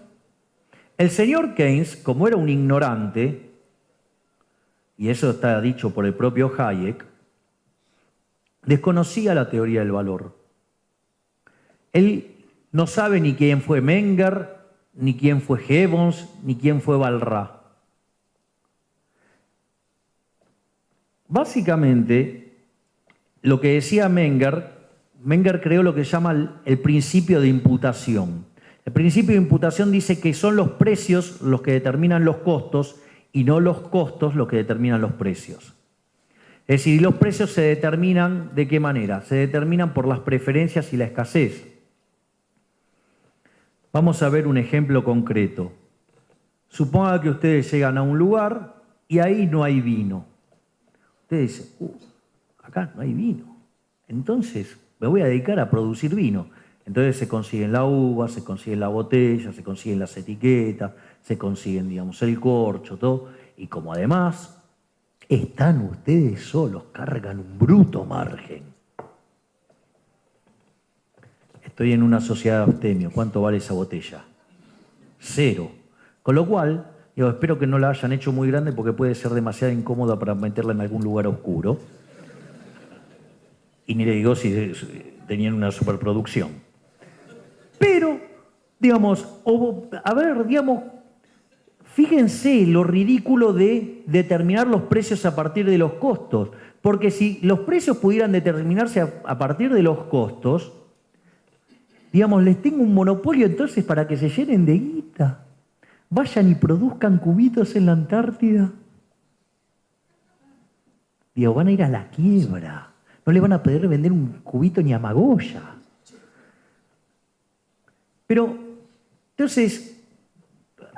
El señor Keynes, como era un ignorante, y eso está dicho por el propio Hayek, desconocía la teoría del valor. Él no sabe ni quién fue Menger, ni quién fue Gibbons, ni quién fue Walras. Básicamente, lo que decía Menger creó lo que se llama el principio de imputación. El principio de imputación dice que son los precios los que determinan los costos y no los costos los que determinan los precios. Es decir, los precios se determinan ¿de qué manera? Se determinan por las preferencias y la escasez. Vamos a ver un ejemplo concreto. Suponga que ustedes llegan a un lugar y ahí no hay vino. Ustedes dicen, acá no hay vino. Entonces me voy a dedicar a producir vino. Entonces se consiguen la uva, se consiguen la botella, se consiguen las etiquetas, se consiguen, digamos, el corcho, todo. Y como además están ustedes solos, cargan un bruto margen. Estoy en una sociedad de abstemio. ¿Cuánto vale esa botella? 0. Con lo cual, digo, espero que no la hayan hecho muy grande porque puede ser demasiado incómoda para meterla en algún lugar oscuro. Y ni le digo si tenían una superproducción. Pero, digamos, fíjense lo ridículo de determinar los precios a partir de los costos. Porque si los precios pudieran determinarse a partir de los costos, digamos, les tengo un monopolio entonces para que se llenen de guita. Vayan y produzcan cubitos en la Antártida. Digo, van a ir a la quiebra. No le van a poder vender un cubito ni a Magoya. Pero, entonces,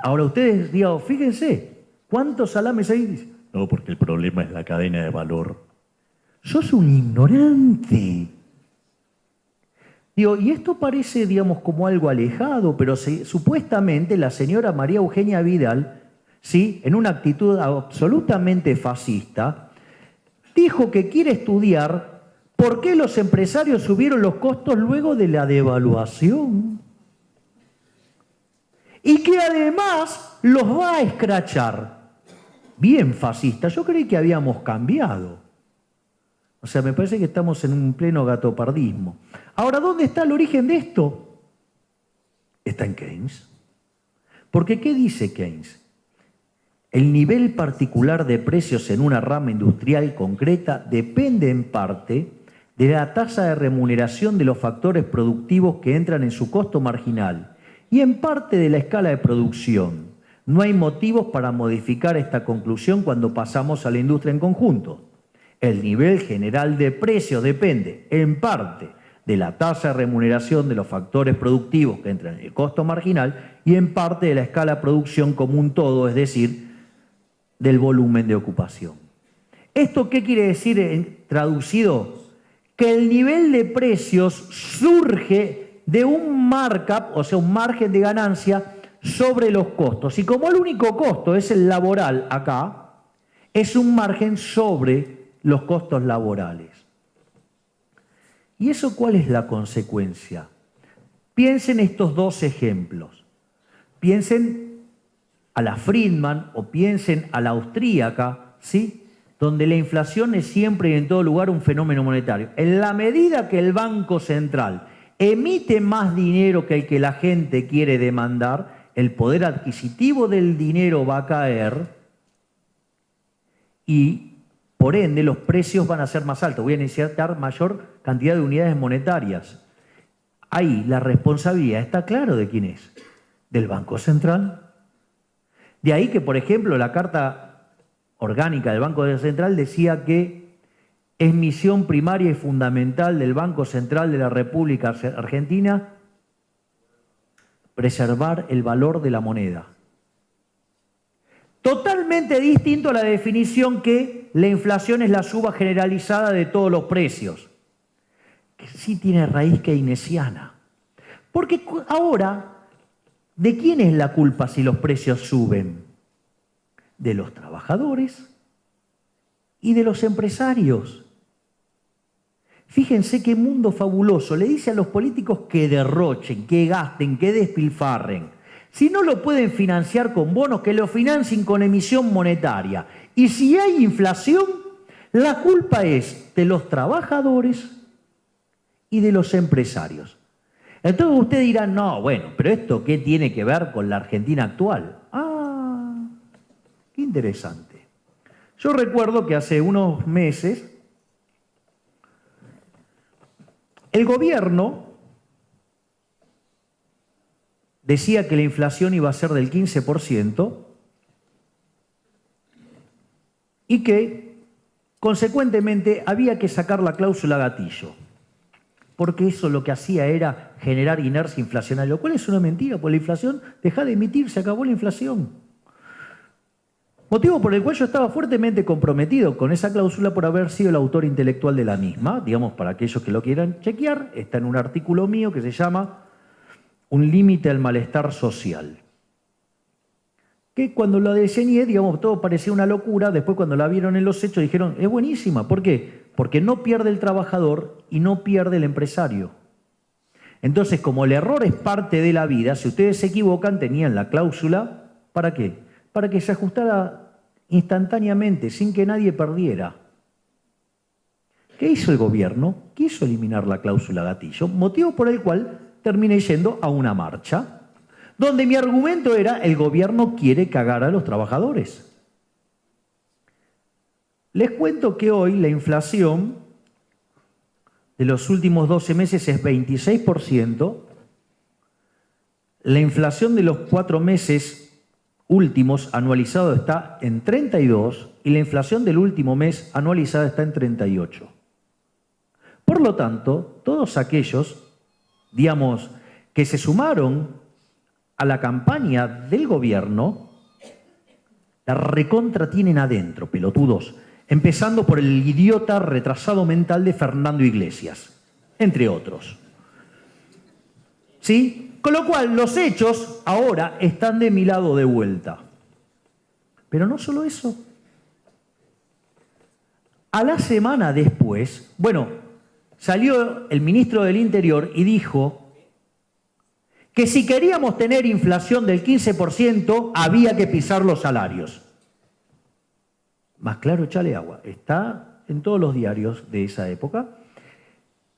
ahora ustedes, digo, fíjense, ¿cuántos salames hay? No, porque el problema es la cadena de valor. Sos un ignorante. Digo, y esto parece, digamos, como algo alejado, pero supuestamente la señora María Eugenia Vidal, ¿sí?, en una actitud absolutamente fascista, dijo que quiere estudiar por qué los empresarios subieron los costos luego de la devaluación. Y que además los va a escrachar. Bien fascista, yo creí que habíamos cambiado. O sea, me parece que estamos en un pleno gatopardismo. Ahora, ¿dónde está el origen de esto? Está en Keynes. Porque, ¿qué dice Keynes? El nivel particular de precios en una rama industrial concreta depende en parte de la tasa de remuneración de los factores productivos que entran en su costo marginal y en parte de la escala de producción. No hay motivos para modificar esta conclusión cuando pasamos a la industria en conjunto. El nivel general de precios depende, en parte, de la tasa de remuneración de los factores productivos que entran en el costo marginal y en parte de la escala de producción como un todo, es decir, del volumen de ocupación. ¿Esto qué quiere decir traducido? Que el nivel de precios surge de un markup, o sea, un margen de ganancia sobre los costos. Y como el único costo es el laboral acá, es un margen sobre los costos laborales. ¿Y eso cuál es la consecuencia? Piensen estos dos ejemplos. Piensen a la Friedman o piensen a la austríaca, ¿sí?, donde la inflación es siempre y en todo lugar un fenómeno monetario. En la medida que el Banco Central emite más dinero que el que la gente quiere demandar, el poder adquisitivo del dinero va a caer y Por ende, los precios van a ser más altos. Voy a necesitar mayor cantidad de unidades monetarias. Ahí la responsabilidad está claro de quién es. Del Banco Central. De ahí que, por ejemplo, la Carta Orgánica del Banco Central decía que es misión primaria y fundamental del Banco Central de la República Argentina preservar el valor de la moneda. Totalmente distinto a la definición que la inflación es la suba generalizada de todos los precios, que sí tiene raíz keynesiana. Porque ahora, ¿de quién es la culpa si los precios suben? De los trabajadores y de los empresarios. Fíjense qué mundo fabuloso. Le dice a los políticos que derrochen, que gasten, que despilfarren. Si no lo pueden financiar con bonos, que lo financien con emisión monetaria. Y si hay inflación, la culpa es de los trabajadores y de los empresarios. Entonces usted dirá, no, bueno, pero ¿esto qué tiene que ver con la Argentina actual? Ah, qué interesante. Yo recuerdo que hace unos meses el gobierno decía que la inflación iba a ser del 15% y que, consecuentemente, había que sacar la cláusula gatillo, porque eso lo que hacía era generar inercia inflacionaria, lo cual es una mentira, porque la inflación deja de emitir, se acabó la inflación. Motivo por el cual yo estaba fuertemente comprometido con esa cláusula por haber sido el autor intelectual de la misma. Digamos, para aquellos que lo quieran chequear, está en un artículo mío que se llama Un límite al malestar social. Que cuando lo diseñé, digamos, todo parecía una locura. Después, cuando la vieron en los hechos, dijeron, es buenísima. ¿Por qué? Porque no pierde el trabajador y no pierde el empresario. Entonces, como el error es parte de la vida, si ustedes se equivocan, tenían la cláusula, ¿para qué? Para que se ajustara instantáneamente, sin que nadie perdiera. ¿Qué hizo el gobierno? Quiso eliminar la cláusula gatillo, motivo por el cual terminé yendo a una marcha, donde mi argumento era, el gobierno quiere cagar a los trabajadores. Les cuento que hoy la inflación de los últimos 12 meses es 26%, la inflación de los 4 meses últimos anualizado está en 32 y la inflación del último mes anualizada está en 38. Por lo tanto, todos aquellos, digamos, que se sumaron a la campaña del gobierno, la recontra tienen adentro, pelotudos, empezando por el idiota retrasado mental de Fernando Iglesias, entre otros. ¿Sí? Con lo cual, los hechos ahora están de mi lado de vuelta. Pero no solo eso. A la semana después, bueno, salió el ministro del Interior y dijo que si queríamos tener inflación del 15%, había que pisar los salarios. Más claro, échale agua. Está en todos los diarios de esa época.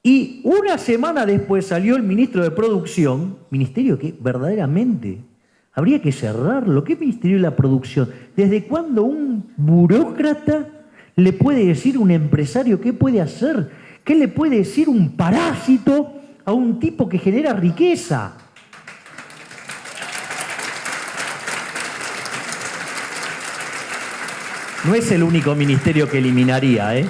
Y una semana después salió el ministro de Producción, ministerio que verdaderamente habría que cerrarlo. ¿Qué ministerio de la Producción? ¿Desde cuándo un burócrata le puede decir a un empresario qué puede hacer? ¿Qué le puede decir un parásito a un tipo que genera riqueza? No es el único ministerio que eliminaría, ¿eh?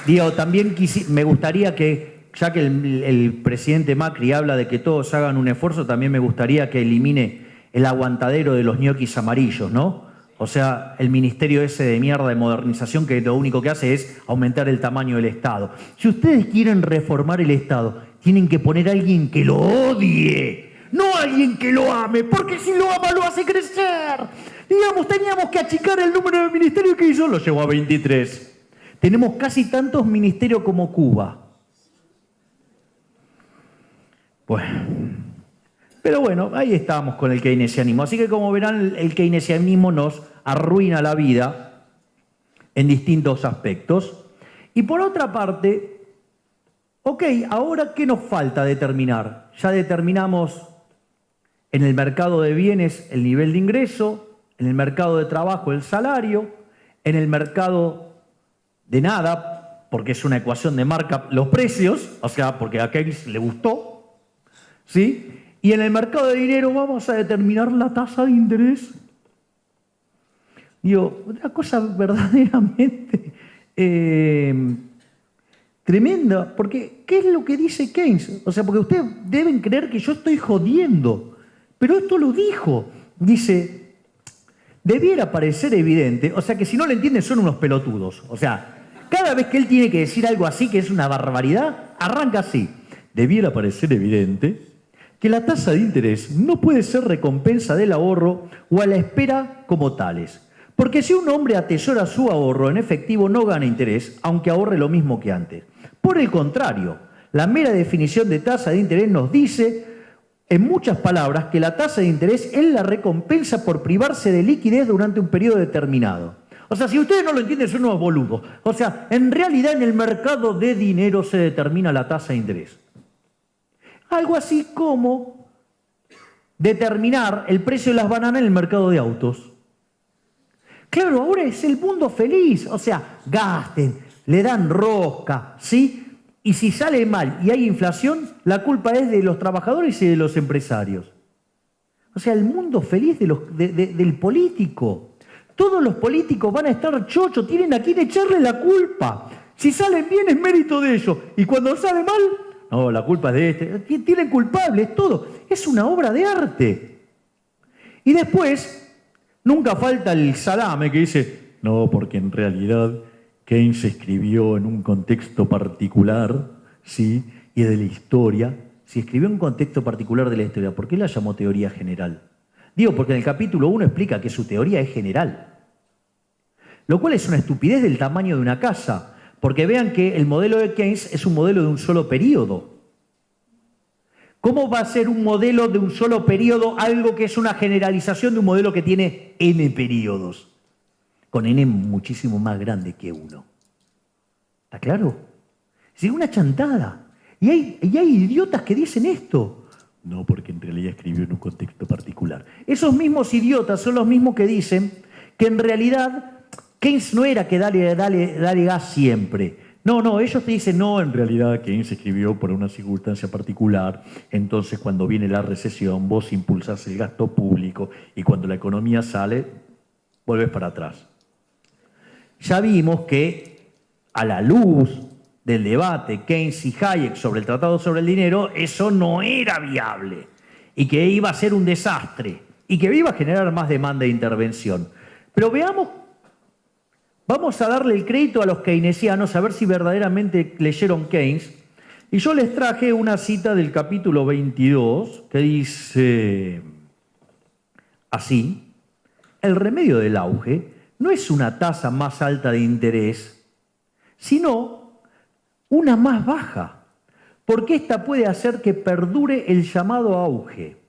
Digo, también me gustaría que, ya que el presidente Macri habla de que todos hagan un esfuerzo, también me gustaría que elimine el aguantadero de los ñoquis amarillos, ¿no? O sea, el ministerio ese de mierda de modernización que lo único que hace es aumentar el tamaño del Estado. Si ustedes quieren reformar el Estado, tienen que poner a alguien que lo odie, no a alguien que lo ame, porque si lo ama lo hace crecer. Digamos, teníamos que achicar el número de ministerios que hizo, lo llevó a 23. Tenemos casi tantos ministerios como Cuba. Bueno, pero bueno, ahí estábamos con el keynesianismo. Así que como verán, el keynesianismo nos arruina la vida en distintos aspectos. Y por otra parte, ok, ahora ¿qué nos falta determinar? Ya determinamos en el mercado de bienes el nivel de ingreso, en el mercado de trabajo el salario, en el mercado de nada, porque es una ecuación de markup, los precios, o sea, porque a Keynes le gustó, ¿sí? Y en el mercado de dinero vamos a determinar la tasa de interés. Digo, una cosa verdaderamente tremenda, porque ¿qué es lo que dice Keynes? O sea, porque ustedes deben creer que yo estoy jodiendo, pero esto lo dijo. Dice, debiera parecer evidente, o sea que si no lo entienden son unos pelotudos. O sea, cada vez que él tiene que decir algo así, que es una barbaridad, arranca así. Debiera parecer evidente que la tasa de interés no puede ser recompensa del ahorro o a la espera como tales. Porque si un hombre atesora su ahorro en efectivo no gana interés, aunque ahorre lo mismo que antes. Por el contrario, la mera definición de tasa de interés nos dice, en muchas palabras, que la tasa de interés es la recompensa por privarse de liquidez durante un periodo determinado. O sea, si ustedes no lo entienden, son unos boludos. O sea, en realidad en el mercado de dinero se determina la tasa de interés. Algo así como determinar el precio de las bananas en el mercado de autos. Claro, ahora es el mundo feliz. O sea, gasten, le dan rosca, ¿sí? Y si sale mal y hay inflación, la culpa es de los trabajadores y de los empresarios. O sea, el mundo feliz del político. Todos los políticos van a estar chochos, tienen a quien echarle la culpa. Si salen bien es mérito de ellos. Y cuando sale mal, no, la culpa es de este. Tienen culpables, todo. Es una obra de arte. Y después, nunca falta el salame que dice, no, porque en realidad Keynes escribió en un contexto particular, ¿sí? Y de la historia. Si escribió en un contexto particular de la historia, ¿por qué la llamó teoría general? Digo, porque en el capítulo 1 explica que su teoría es general. Lo cual es una estupidez del tamaño de una casa. Porque vean que el modelo de Keynes es un modelo de un solo periodo. ¿Cómo va a ser un modelo de un solo periodo algo que es una generalización de un modelo que tiene n periodos? Con n muchísimo más grande que 1. ¿Está claro? Es una chantada. Y hay idiotas que dicen esto. No, porque en realidad escribió en un contexto particular. Esos mismos idiotas son los mismos que dicen que en realidad Keynes no era que dale gas siempre. No, ellos te dicen, no, en realidad Keynes escribió por una circunstancia particular, entonces cuando viene la recesión vos impulsás el gasto público y cuando la economía sale, volvés para atrás. Ya vimos que a la luz del debate Keynes y Hayek sobre el Tratado sobre el Dinero, eso no era viable y que iba a ser un desastre y que iba a generar más demanda de intervención. Pero veamos. Vamos a darle el crédito a los keynesianos a ver si verdaderamente leyeron Keynes. Y yo les traje una cita del capítulo 22 que dice así: el remedio del auge no es una tasa más alta de interés, sino una más baja, porque ésta puede hacer que perdure el llamado auge.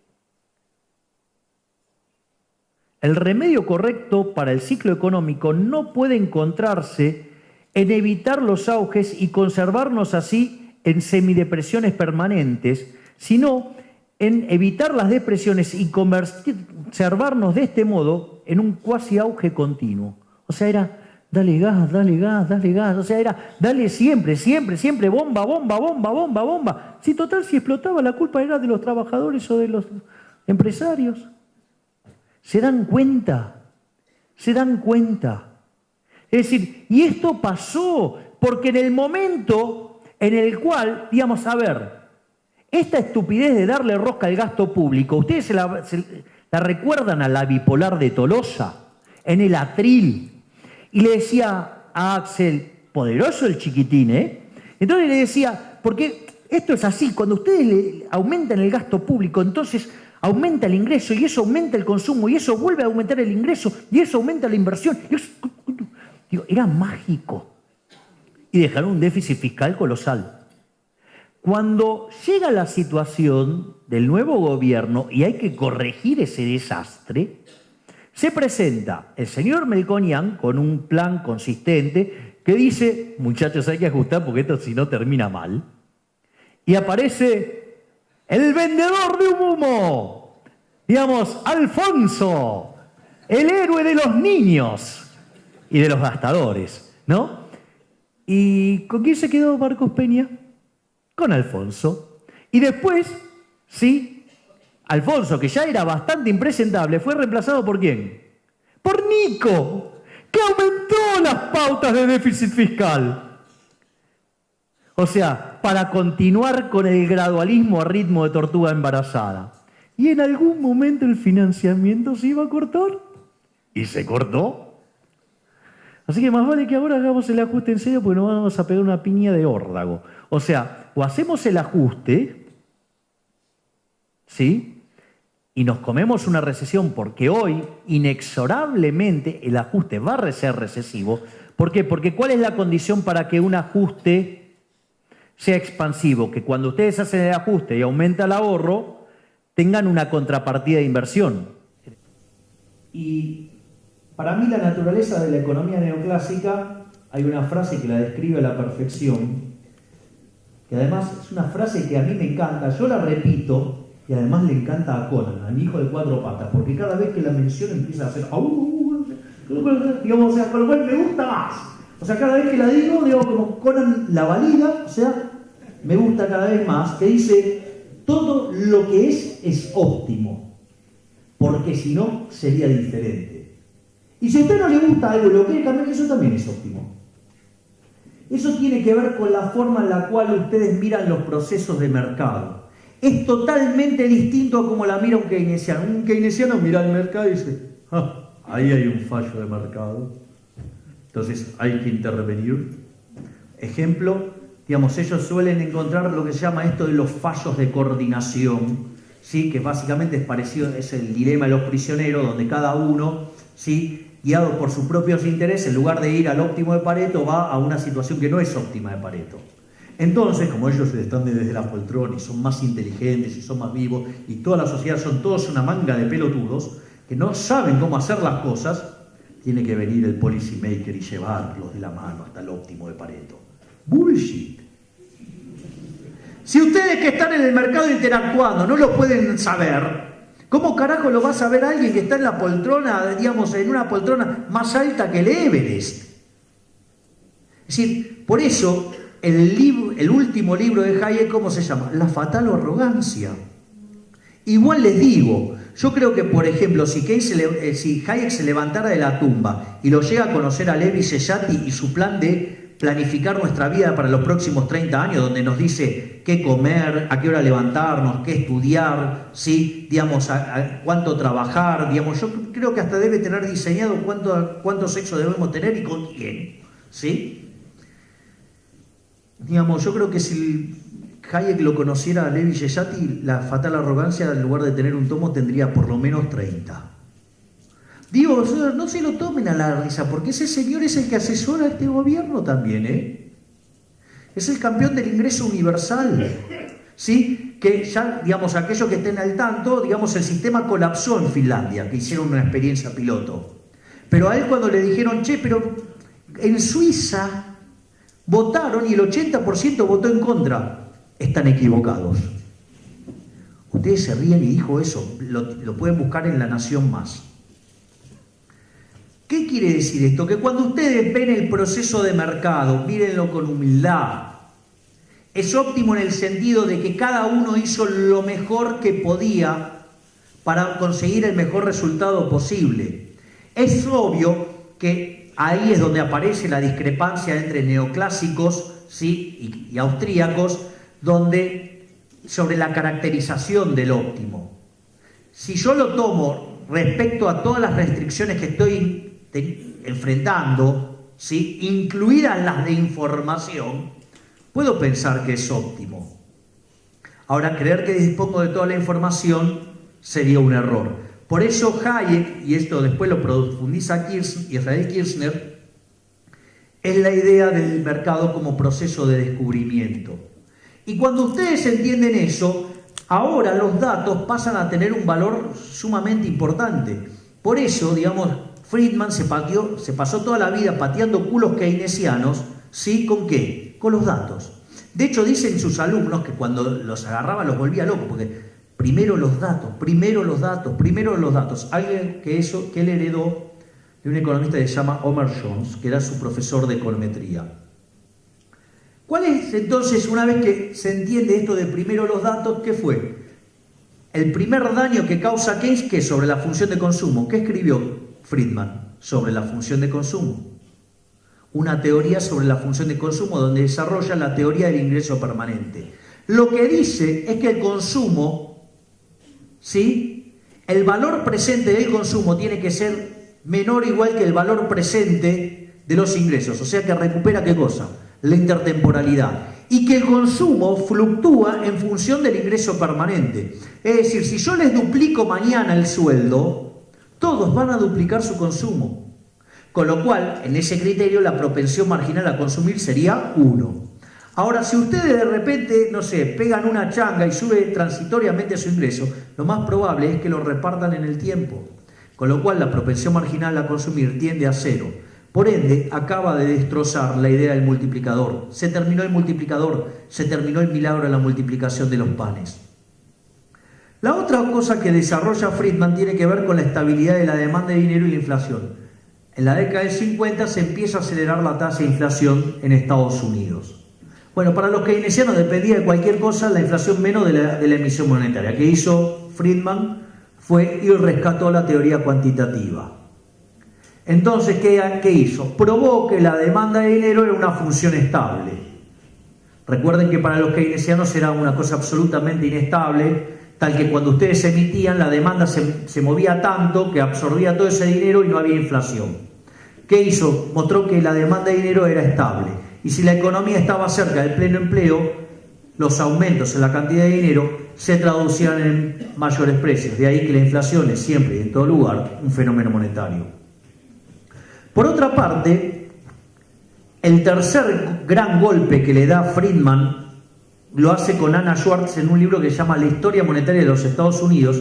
El remedio correcto para el ciclo económico no puede encontrarse en evitar los auges y conservarnos así en semidepresiones permanentes, sino en evitar las depresiones y conservarnos de este modo en un cuasi auge continuo. O sea, era dale gas, dale gas, dale gas. O sea, era dale siempre, siempre, siempre, bomba, bomba, bomba, bomba, bomba. Si total, si explotaba, la culpa era de los trabajadores o de los empresarios. ¿Se dan cuenta? ¿Se dan cuenta? Es decir, y esto pasó porque en el momento en el cual, digamos, a ver, esta estupidez de darle rosca al gasto público, ¿ustedes se la recuerdan a la bipolar de Tolosa? En el atril. Y le decía a Axel, poderoso el chiquitín, ¿eh? Entonces le decía, porque esto es así, cuando ustedes le aumentan el gasto público, entonces aumenta el ingreso y eso aumenta el consumo y eso vuelve a aumentar el ingreso y eso aumenta la inversión. Y eso, digo, era mágico. Y dejaron un déficit fiscal colosal. Cuando llega la situación del nuevo gobierno y hay que corregir ese desastre, se presenta el señor Melconian con un plan consistente que dice, muchachos, hay que ajustar porque esto si no termina mal. Y aparece el vendedor de humo, digamos, Alfonso, el héroe de los niños y de los gastadores, ¿no? ¿Y con quién se quedó Marcos Peña? Con Alfonso. Y después, sí, Alfonso, que ya era bastante impresentable, fue reemplazado ¿por quién? Por Nico, que aumentó las pautas de déficit fiscal. O sea, para continuar con el gradualismo a ritmo de tortuga embarazada. Y en algún momento el financiamiento se iba a cortar. Y se cortó. Así que más vale que ahora hagamos el ajuste en serio porque nos vamos a pegar una piña de órdago. O sea, o hacemos el ajuste, ¿sí? Y nos comemos una recesión porque hoy, inexorablemente, el ajuste va a ser recesivo. ¿Por qué? Porque ¿cuál es la condición para que un ajuste sea expansivo? Que cuando ustedes hacen el ajuste y aumenta el ahorro, tengan una contrapartida de inversión. Y para mí la naturaleza de la economía neoclásica, hay una frase que la describe a la perfección, que además es una frase que a mí me encanta, yo la repito, y además le encanta a Conan, a mi hijo de 4 patas, porque cada vez que la mención empieza a hacer digamos, o sea, con lo cual me gusta más. O sea, cada vez que la digo, como Conan la valida, o sea, me gusta cada vez más, que dice, todo lo que es óptimo, porque si no, sería diferente. Y si a usted no le gusta algo y lo quiere cambiar, eso también es óptimo. Eso tiene que ver con la forma en la cual ustedes miran los procesos de mercado. Es totalmente distinto a como la mira un keynesiano. Un keynesiano mira el mercado y dice, ahí hay un fallo de mercado, entonces hay que intervenir. Ejemplo, digamos, ellos suelen encontrar lo que se llama esto de los fallos de coordinación, ¿sí? Que básicamente es parecido, es el dilema de los prisioneros, donde cada uno, ¿sí?, guiado por sus propios intereses, en lugar de ir al óptimo de Pareto, va a una situación que no es óptima de Pareto. Entonces, como ellos están desde la poltrona y son más inteligentes y son más vivos, y toda la sociedad son todos una manga de pelotudos que no saben cómo hacer las cosas, tiene que venir el policy maker y llevarlos de la mano hasta el óptimo de Pareto. Bullshit. Si ustedes que están en el mercado interactuando no lo pueden saber, ¿cómo carajo lo va a saber alguien que está en la poltrona, digamos, en una poltrona más alta que el Everest? Es decir, por eso el último libro de Hayek, ¿cómo se llama? La fatal arrogancia. Igual les digo, yo creo que, por ejemplo, si Hayek se levantara de la tumba y lo llega a conocer a Levi Sheyati y su plan de planificar nuestra vida para los próximos 30 años, donde nos dice qué comer, a qué hora levantarnos, qué estudiar, ¿sí? Digamos, a cuánto trabajar, digamos, yo creo que hasta debe tener diseñado cuánto sexo debemos tener y con quién, ¿sí? Digamos, yo creo que si Hayek lo conociera a Levi Sheyati, la fatal arrogancia, en lugar de tener un tomo, tendría por lo menos 30. Digo, no se lo tomen a la risa, porque ese señor es el que asesora a este gobierno también, ¿eh? Es el campeón del ingreso universal, ¿sí? Que ya, digamos, aquellos que estén al tanto, digamos, el sistema colapsó en Finlandia, que hicieron una experiencia piloto. Pero a él cuando le dijeron, che, pero en Suiza votaron y el 80% votó en contra, están equivocados. Ustedes se ríen y dijo eso, lo pueden buscar en La Nación Más. ¿Qué quiere decir esto? Que cuando ustedes ven el proceso de mercado, mírenlo con humildad. Es óptimo en el sentido de que cada uno hizo lo mejor que podía para conseguir el mejor resultado posible. Es obvio que ahí es donde aparece la discrepancia entre neoclásicos, ¿sí?, y austríacos, donde sobre la caracterización del óptimo. Si yo lo tomo respecto a todas las restricciones que estoy enfrentando, ¿sí?, incluidas las de información, puedo pensar que es óptimo. Ahora, creer que dispongo de toda la información sería un error. Por eso Hayek, y esto después lo profundiza Israel Kirzner, es la idea del mercado como proceso de descubrimiento. Y cuando ustedes entienden eso, ahora los datos pasan a tener un valor sumamente importante. Por eso, digamos, Friedman se pasó toda la vida pateando culos keynesianos, ¿sí? ¿Con qué? Con los datos. De hecho, dicen sus alumnos que cuando los agarraba los volvía locos, porque primero los datos, primero los datos, primero los datos. Alguien que él heredó de un economista que se llama Homer Jones, que era su profesor de econometría. ¿Cuál es entonces, una vez que se entiende esto de primero los datos, qué fue? El primer daño que causa Keynes, que es sobre la función de consumo. ¿Qué escribió Friedman sobre la función de consumo? Una teoría sobre la función de consumo donde desarrolla la teoría del ingreso permanente. Lo que dice es que el consumo, ¿sí? El valor presente del consumo tiene que ser menor o igual que el valor presente de los ingresos. O sea que recupera ¿qué cosa? La intertemporalidad. Y que el consumo fluctúa en función del ingreso permanente. Es decir, si yo les duplico mañana el sueldo, todos van a duplicar su consumo. Con lo cual, en ese criterio, la propensión marginal a consumir sería 1. Ahora, si ustedes de repente, no sé, pegan una changa y sube transitoriamente su ingreso, lo más probable es que lo repartan en el tiempo. Con lo cual, la propensión marginal a consumir tiende a 0. Por ende, acaba de destrozar la idea del multiplicador. Se terminó el multiplicador, se terminó el milagro de la multiplicación de los panes. La otra cosa que desarrolla Friedman tiene que ver con la estabilidad de la demanda de dinero y la inflación. En la década del 50 se empieza a acelerar la tasa de inflación en Estados Unidos. Bueno, para los keynesianos dependía de cualquier cosa la inflación menos de la emisión monetaria. ¿Qué hizo Friedman? Fue y rescató la teoría cuantitativa. Entonces, ¿qué hizo? Probó que la demanda de dinero era una función estable. Recuerden que para los keynesianos era una cosa absolutamente inestable, tal que cuando ustedes emitían, la demanda se movía tanto que absorbía todo ese dinero y no había inflación. ¿Qué hizo? Mostró que la demanda de dinero era estable. Y si la economía estaba cerca del pleno empleo, los aumentos en la cantidad de dinero se traducían en mayores precios. De ahí que la inflación es siempre y en todo lugar un fenómeno monetario. Por otra parte, el tercer gran golpe que le da Friedman lo hace con Anna Schwartz en un libro que se llama La historia monetaria de los Estados Unidos,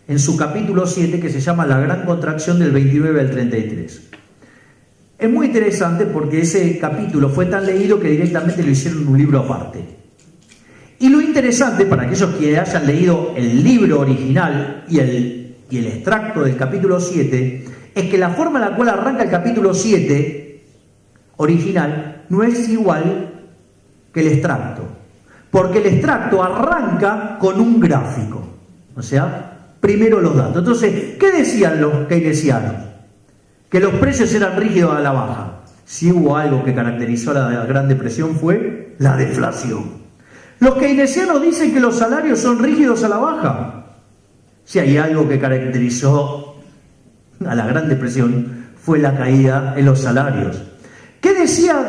en su capítulo 7, que se llama La gran contracción del 29 al 33. Es muy interesante porque ese capítulo fue tan leído que directamente lo hicieron en un libro aparte. Y lo interesante, para aquellos que hayan leído el libro original y el extracto del capítulo 7, es que la forma en la cual arranca el capítulo 7 original no es igual que el extracto. Porque el extracto arranca con un gráfico. O sea, primero los datos. Entonces, ¿qué decían los keynesianos? Que los precios eran rígidos a la baja. Si hubo algo que caracterizó a la Gran Depresión fue la deflación. Los keynesianos dicen que los salarios son rígidos a la baja. Si hay algo que caracterizó a la Gran Depresión fue la caída en los salarios. ¿Qué decía,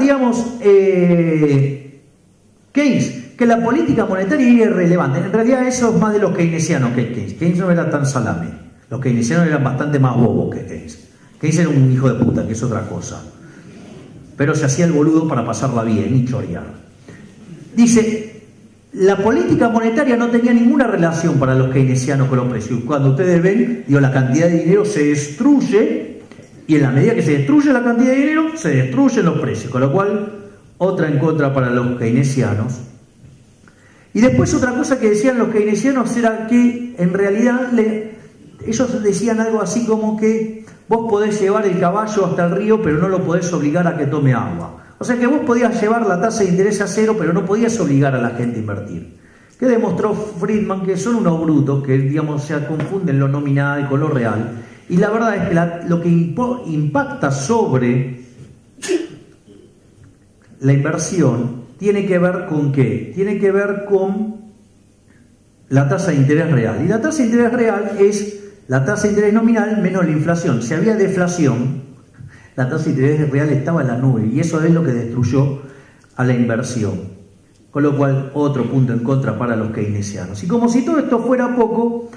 Keynes? Que la política monetaria era irrelevante. En realidad eso es más de los keynesianos que Keynes. Keynes no era tan salame. Los keynesianos eran bastante más bobos que Keynes. Keynes era un hijo de puta, que es otra cosa. Pero se hacía el boludo para pasarla bien y chorear. Dice, la política monetaria no tenía ninguna relación para los keynesianos con los precios. Cuando ustedes ven, la cantidad de dinero se destruye, y en la medida que se destruye la cantidad de dinero, se destruyen los precios. Con lo cual, otra en contra para los keynesianos. Y después otra cosa que decían los keynesianos era que en realidad ellos decían algo así como que vos podés llevar el caballo hasta el río, pero no lo podés obligar a que tome agua. O sea que vos podías llevar la tasa de interés a 0, pero no podías obligar a la gente a invertir. Que demostró Friedman que son unos brutos que, se confunden lo nominal con lo real. Y la verdad es que lo que impacta sobre la inversión tiene que ver con ¿qué? Tiene que ver con la tasa de interés real. Y la tasa de interés real es la tasa de interés nominal menos la inflación. Si había deflación, la tasa de interés real estaba en la nube. Y eso es lo que destruyó a la inversión. Con lo cual, otro punto en contra para los keynesianos. Y como si todo esto fuera poco,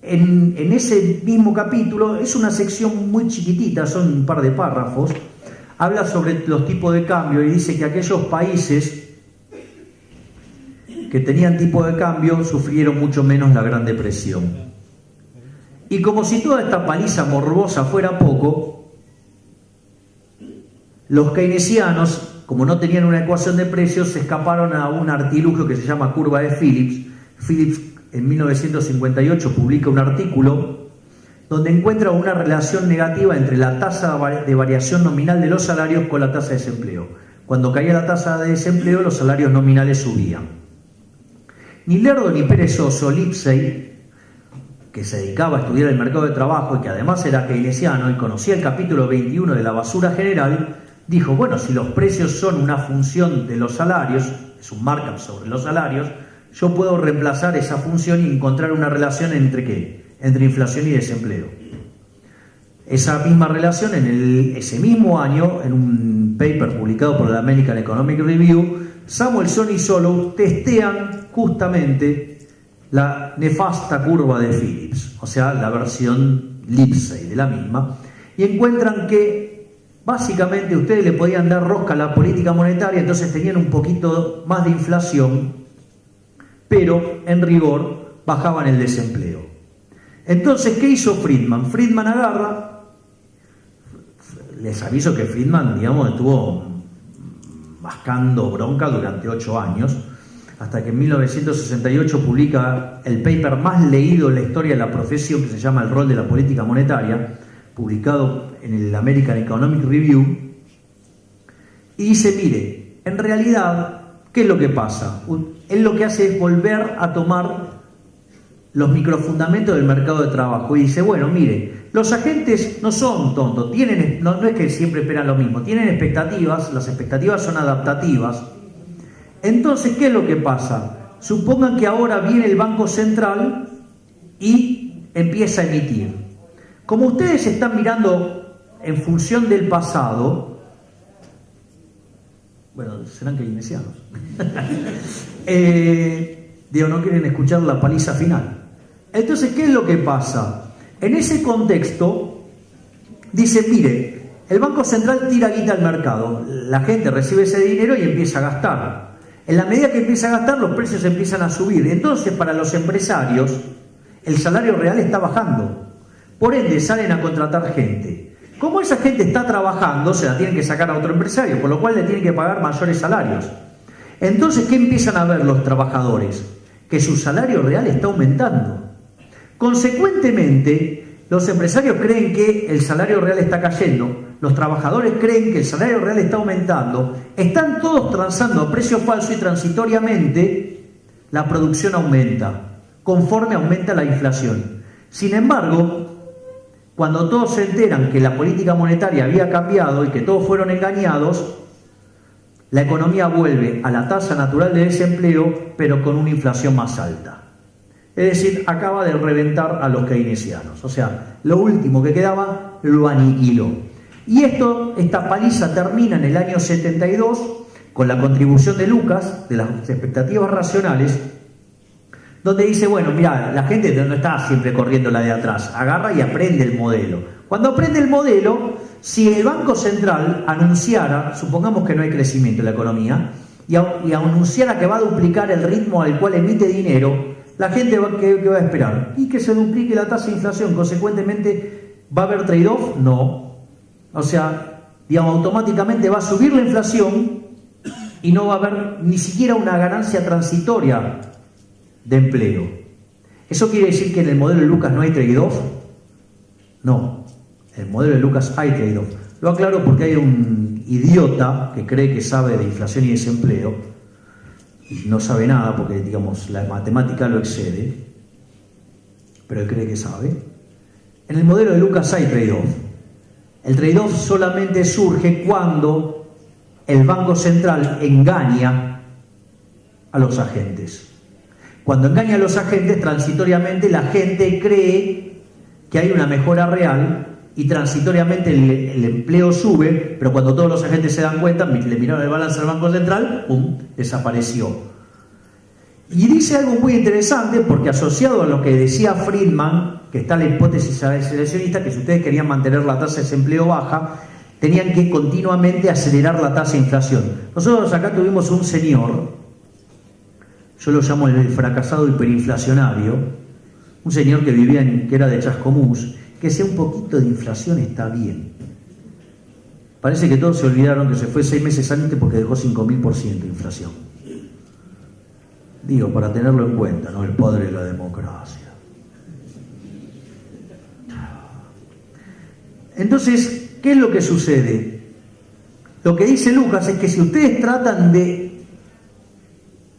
en ese mismo capítulo, es una sección muy chiquitita, son un par de párrafos, habla sobre los tipos de cambio y dice que aquellos países que tenían tipo de cambio sufrieron mucho menos la Gran Depresión. Y como si toda esta paliza morbosa fuera poco, los keynesianos, como no tenían una ecuación de precios, se escaparon a un artilugio que se llama curva de Phillips. Phillips en 1958 publica un artículo donde encuentra una relación negativa entre la tasa de variación nominal de los salarios con la tasa de desempleo. Cuando caía la tasa de desempleo, los salarios nominales subían. Ni lerdo ni perezoso, Lipsey, que se dedicaba a estudiar el mercado de trabajo y que además era keynesiano y conocía el capítulo 21 de la basura general, dijo, bueno, si los precios son una función de los salarios, es un markup sobre los salarios, yo puedo reemplazar esa función y encontrar una relación entre ¿qué? Entre inflación y desempleo. Esa misma relación, ese mismo año, en un paper publicado por la American Economic Review, Samuelson y Solow testean justamente la nefasta curva de Phillips, o sea, la versión Lipsey de la misma, y encuentran que básicamente ustedes le podían dar rosca a la política monetaria, entonces tenían un poquito más de inflación, pero en rigor bajaban el desempleo. Entonces, ¿qué hizo Friedman? Friedman agarra, les aviso que Friedman, digamos, estuvo mascando bronca durante 8 años, hasta que en 1968 publica el paper más leído en la historia de la profesión, que se llama El rol de la política monetaria, publicado en el American Economic Review, y dice, mire, en realidad, ¿qué es lo que pasa? Él lo que hace es volver a tomar los microfundamentos del mercado de trabajo y dice, bueno, mire, los agentes no son tontos, no es que siempre esperan lo mismo, tienen expectativas, las expectativas son adaptativas. Entonces, ¿qué es lo que pasa? Supongan que ahora viene el Banco Central y empieza a emitir. Como ustedes están mirando en función del pasado, bueno, serán keynesianos, digo, no quieren escuchar la paliza final. Entonces, ¿qué es lo que pasa? En ese contexto, dice, mire, el Banco Central tira guita al mercado, la gente recibe ese dinero y empieza a gastar. En la medida que empieza a gastar, los precios empiezan a subir. Entonces, para los empresarios, el salario real está bajando. Por ende, salen a contratar gente. Como esa gente está trabajando, se la tienen que sacar a otro empresario, por lo cual le tienen que pagar mayores salarios. Entonces, ¿qué empiezan a ver los trabajadores? Que su salario real está aumentando. Consecuentemente, los empresarios creen que el salario real está cayendo, los trabajadores creen que el salario real está aumentando, están todos transando a precio falso y transitoriamente la producción aumenta, conforme aumenta la inflación. Sin embargo, cuando todos se enteran que la política monetaria había cambiado y que todos fueron engañados, la economía vuelve a la tasa natural de desempleo, pero con una inflación más alta. Es decir, acaba de reventar a los keynesianos. O sea, lo último que quedaba lo aniquiló. Y esta paliza termina en el año 72 con la contribución de Lucas, de las expectativas racionales, donde dice, bueno, mira, la gente no está siempre corriendo la de atrás, agarra y aprende el modelo. Cuando aprende el modelo, si el Banco Central anunciara, supongamos que no hay crecimiento en la economía, y anunciara que va a duplicar el ritmo al cual emite dinero, la gente ¿qué va a esperar? Y que se duplique la tasa de inflación. Consecuentemente, ¿va a haber trade-off? No. O sea, digamos, automáticamente va a subir la inflación y no va a haber ni siquiera una ganancia transitoria de empleo. ¿Eso quiere decir que en el modelo de Lucas no hay trade-off? No. En el modelo de Lucas hay trade-off. Lo aclaro porque hay un idiota que cree que sabe de inflación y desempleo y no sabe nada porque, digamos, la matemática lo excede, pero él cree que sabe. En el modelo de Lucas hay trade-off. El trade-off solamente surge cuando el Banco Central engaña a los agentes. Cuando engaña a los agentes, transitoriamente la gente cree que hay una mejora real y transitoriamente el empleo sube, pero cuando todos los agentes se dan cuenta, le miraron el balance al Banco Central, ¡pum!, desapareció. Y dice algo muy interesante, porque asociado a lo que decía Friedman, que está la hipótesis seleccionista, que si ustedes querían mantener la tasa de desempleo baja, tenían que continuamente acelerar la tasa de inflación. Nosotros acá tuvimos un señor, yo lo llamo el fracasado hiperinflacionario, un señor que vivía que era de Chascomús, que sea un poquito de inflación está bien. Parece que todos se olvidaron que se fue 6 meses antes porque dejó 5.000% de inflación. Digo, para tenerlo en cuenta, ¿no? El padre de la democracia. Entonces, ¿qué es lo que sucede? Lo que dice Lucas es que si ustedes tratan de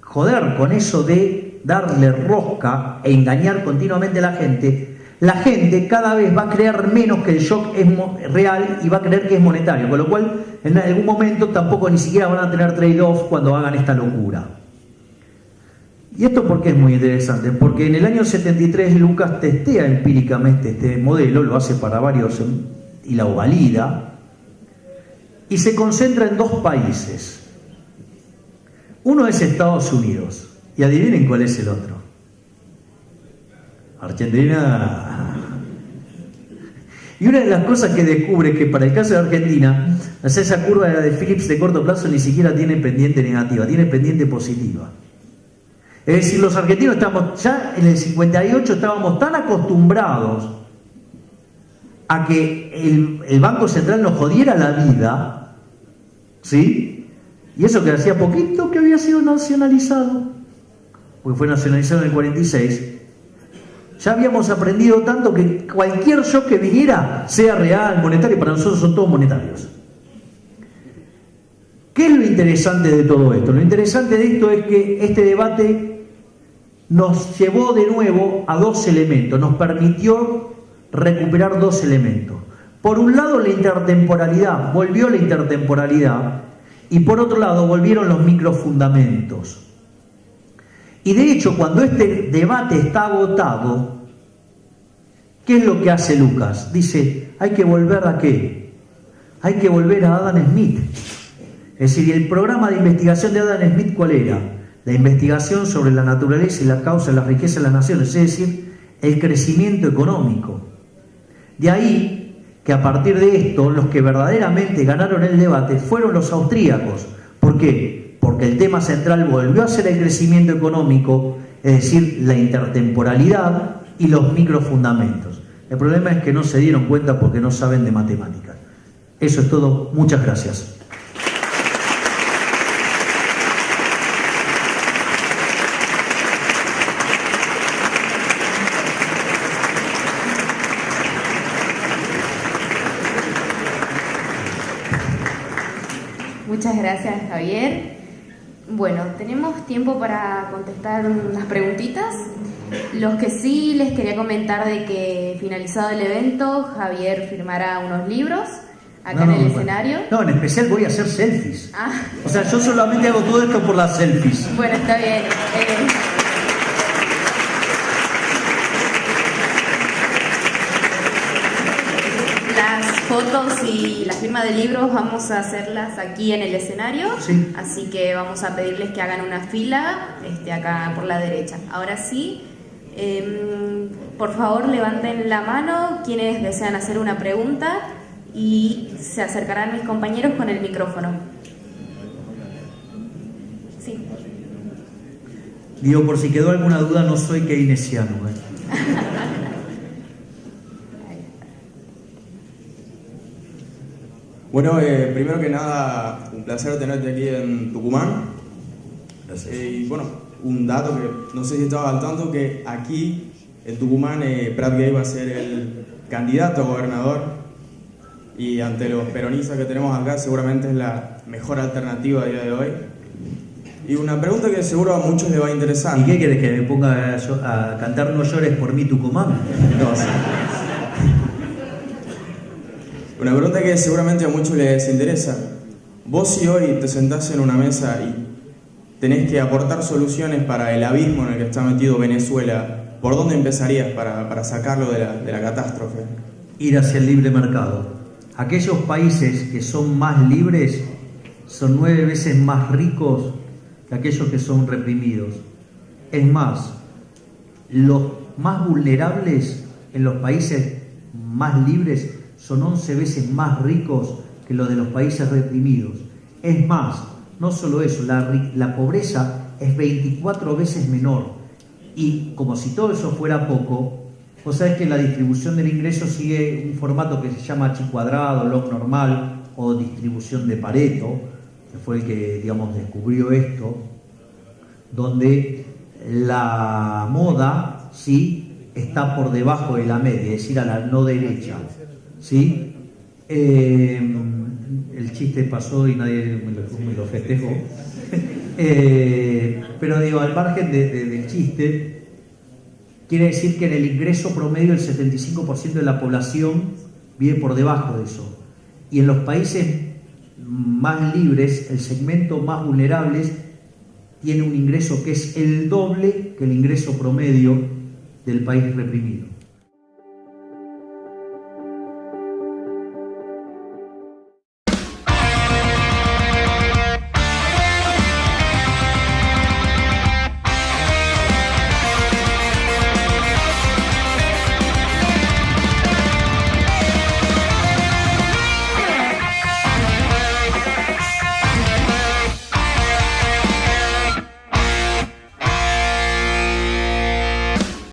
joder con eso de darle rosca e engañar continuamente a la gente cada vez va a creer menos que el shock es real y va a creer que es monetario, con lo cual en algún momento tampoco ni siquiera van a tener trade-off cuando hagan esta locura. ¿Y esto por qué es muy interesante? Porque en el año 73 Lucas testea empíricamente este modelo, lo hace para varios y lo valida, y se concentra en dos países. Uno es Estados Unidos, y adivinen cuál es el otro. Argentina. Y una de las cosas que descubre es que para el caso de Argentina, esa curva de Phillips de corto plazo ni siquiera tiene pendiente negativa, tiene pendiente positiva. Es decir, los argentinos estamos, ya en el 58 estábamos tan acostumbrados a que el Banco Central nos jodiera la vida, ¿sí? Y eso que hacía poquito que había sido nacionalizado, porque fue nacionalizado en el 46, ya habíamos aprendido tanto que cualquier shock que viniera, sea real, monetario, para nosotros son todos monetarios. ¿Qué es lo interesante de todo esto? Lo interesante de esto es que este debate nos llevó de nuevo a dos elementos, nos permitió recuperar dos elementos. Por un lado la intertemporalidad, volvió la intertemporalidad, y por otro lado volvieron los microfundamentos. Y de hecho, cuando este debate está agotado, ¿qué es lo que hace Lucas? Dice, hay que volver ¿a qué? Hay que volver a Adam Smith. Es decir, el programa de investigación de Adam Smith, ¿cuál era? La investigación sobre la naturaleza y la causa de la riqueza de las naciones, es decir, el crecimiento económico. De ahí que a partir de esto, los que verdaderamente ganaron el debate fueron los austríacos. ¿Por qué? Porque el tema central volvió a ser el crecimiento económico, es decir, la intertemporalidad y los microfundamentos. El problema es que no se dieron cuenta porque no saben de matemáticas. Eso es todo. Muchas gracias. Muchas gracias, Javier. Bueno, tenemos tiempo para contestar unas preguntitas. Los que sí les quería comentar de que finalizado el evento, Javier firmará unos libros acá en el escenario. No, en especial voy a hacer selfies. O sea, yo solamente hago todo esto por las selfies. Bueno, está bien. Las fotos y la firma de libros vamos a hacerlas aquí en el escenario, sí. Así que vamos a pedirles que hagan una fila acá por la derecha. Ahora sí, por favor levanten la mano quienes desean hacer una pregunta y se acercarán mis compañeros con el micrófono. Sí. Digo, por si quedó alguna duda, no soy keynesiano. Bueno, primero que nada, un placer tenerte aquí en Tucumán. Gracias. Y bueno, un dato que no sé si estabas al tanto, que aquí en Tucumán Prat Gay va a ser el candidato a gobernador, y ante los peronistas que tenemos acá seguramente es la mejor alternativa a día de hoy. Y una pregunta que seguro a muchos les va a interesar. ¿Y qué querés, que me ponga a cantar No llores por mí, Tucumán? No, sí. Una pregunta que seguramente a muchos les interesa. Vos si hoy te sentás en una mesa y tenés que aportar soluciones para el abismo en el que está metido Venezuela, ¿por dónde empezarías para sacarlo de la catástrofe? Ir hacia el libre mercado. Aquellos países que son más libres son 9 veces más ricos que aquellos que son reprimidos. Es más, los más vulnerables en los países más libres son 11 veces más ricos que los de los países reprimidos. Es más, no solo eso, la pobreza es 24 veces menor. Y como si todo eso fuera poco, vos sabés que la distribución del ingreso sigue un formato que se llama chi cuadrado, log normal o distribución de Pareto, que fue el que, digamos, descubrió esto, donde la moda, ¿sí?, está por debajo de la media, es decir, a la no derecha, ¿sí? El chiste pasó y nadie me lo festejó. Pero digo, al margen del chiste, quiere decir que en el ingreso promedio el 75% de la población vive por debajo de eso. Y en los países más libres, el segmento más vulnerable tiene un ingreso que es el doble que el ingreso promedio del país reprimido.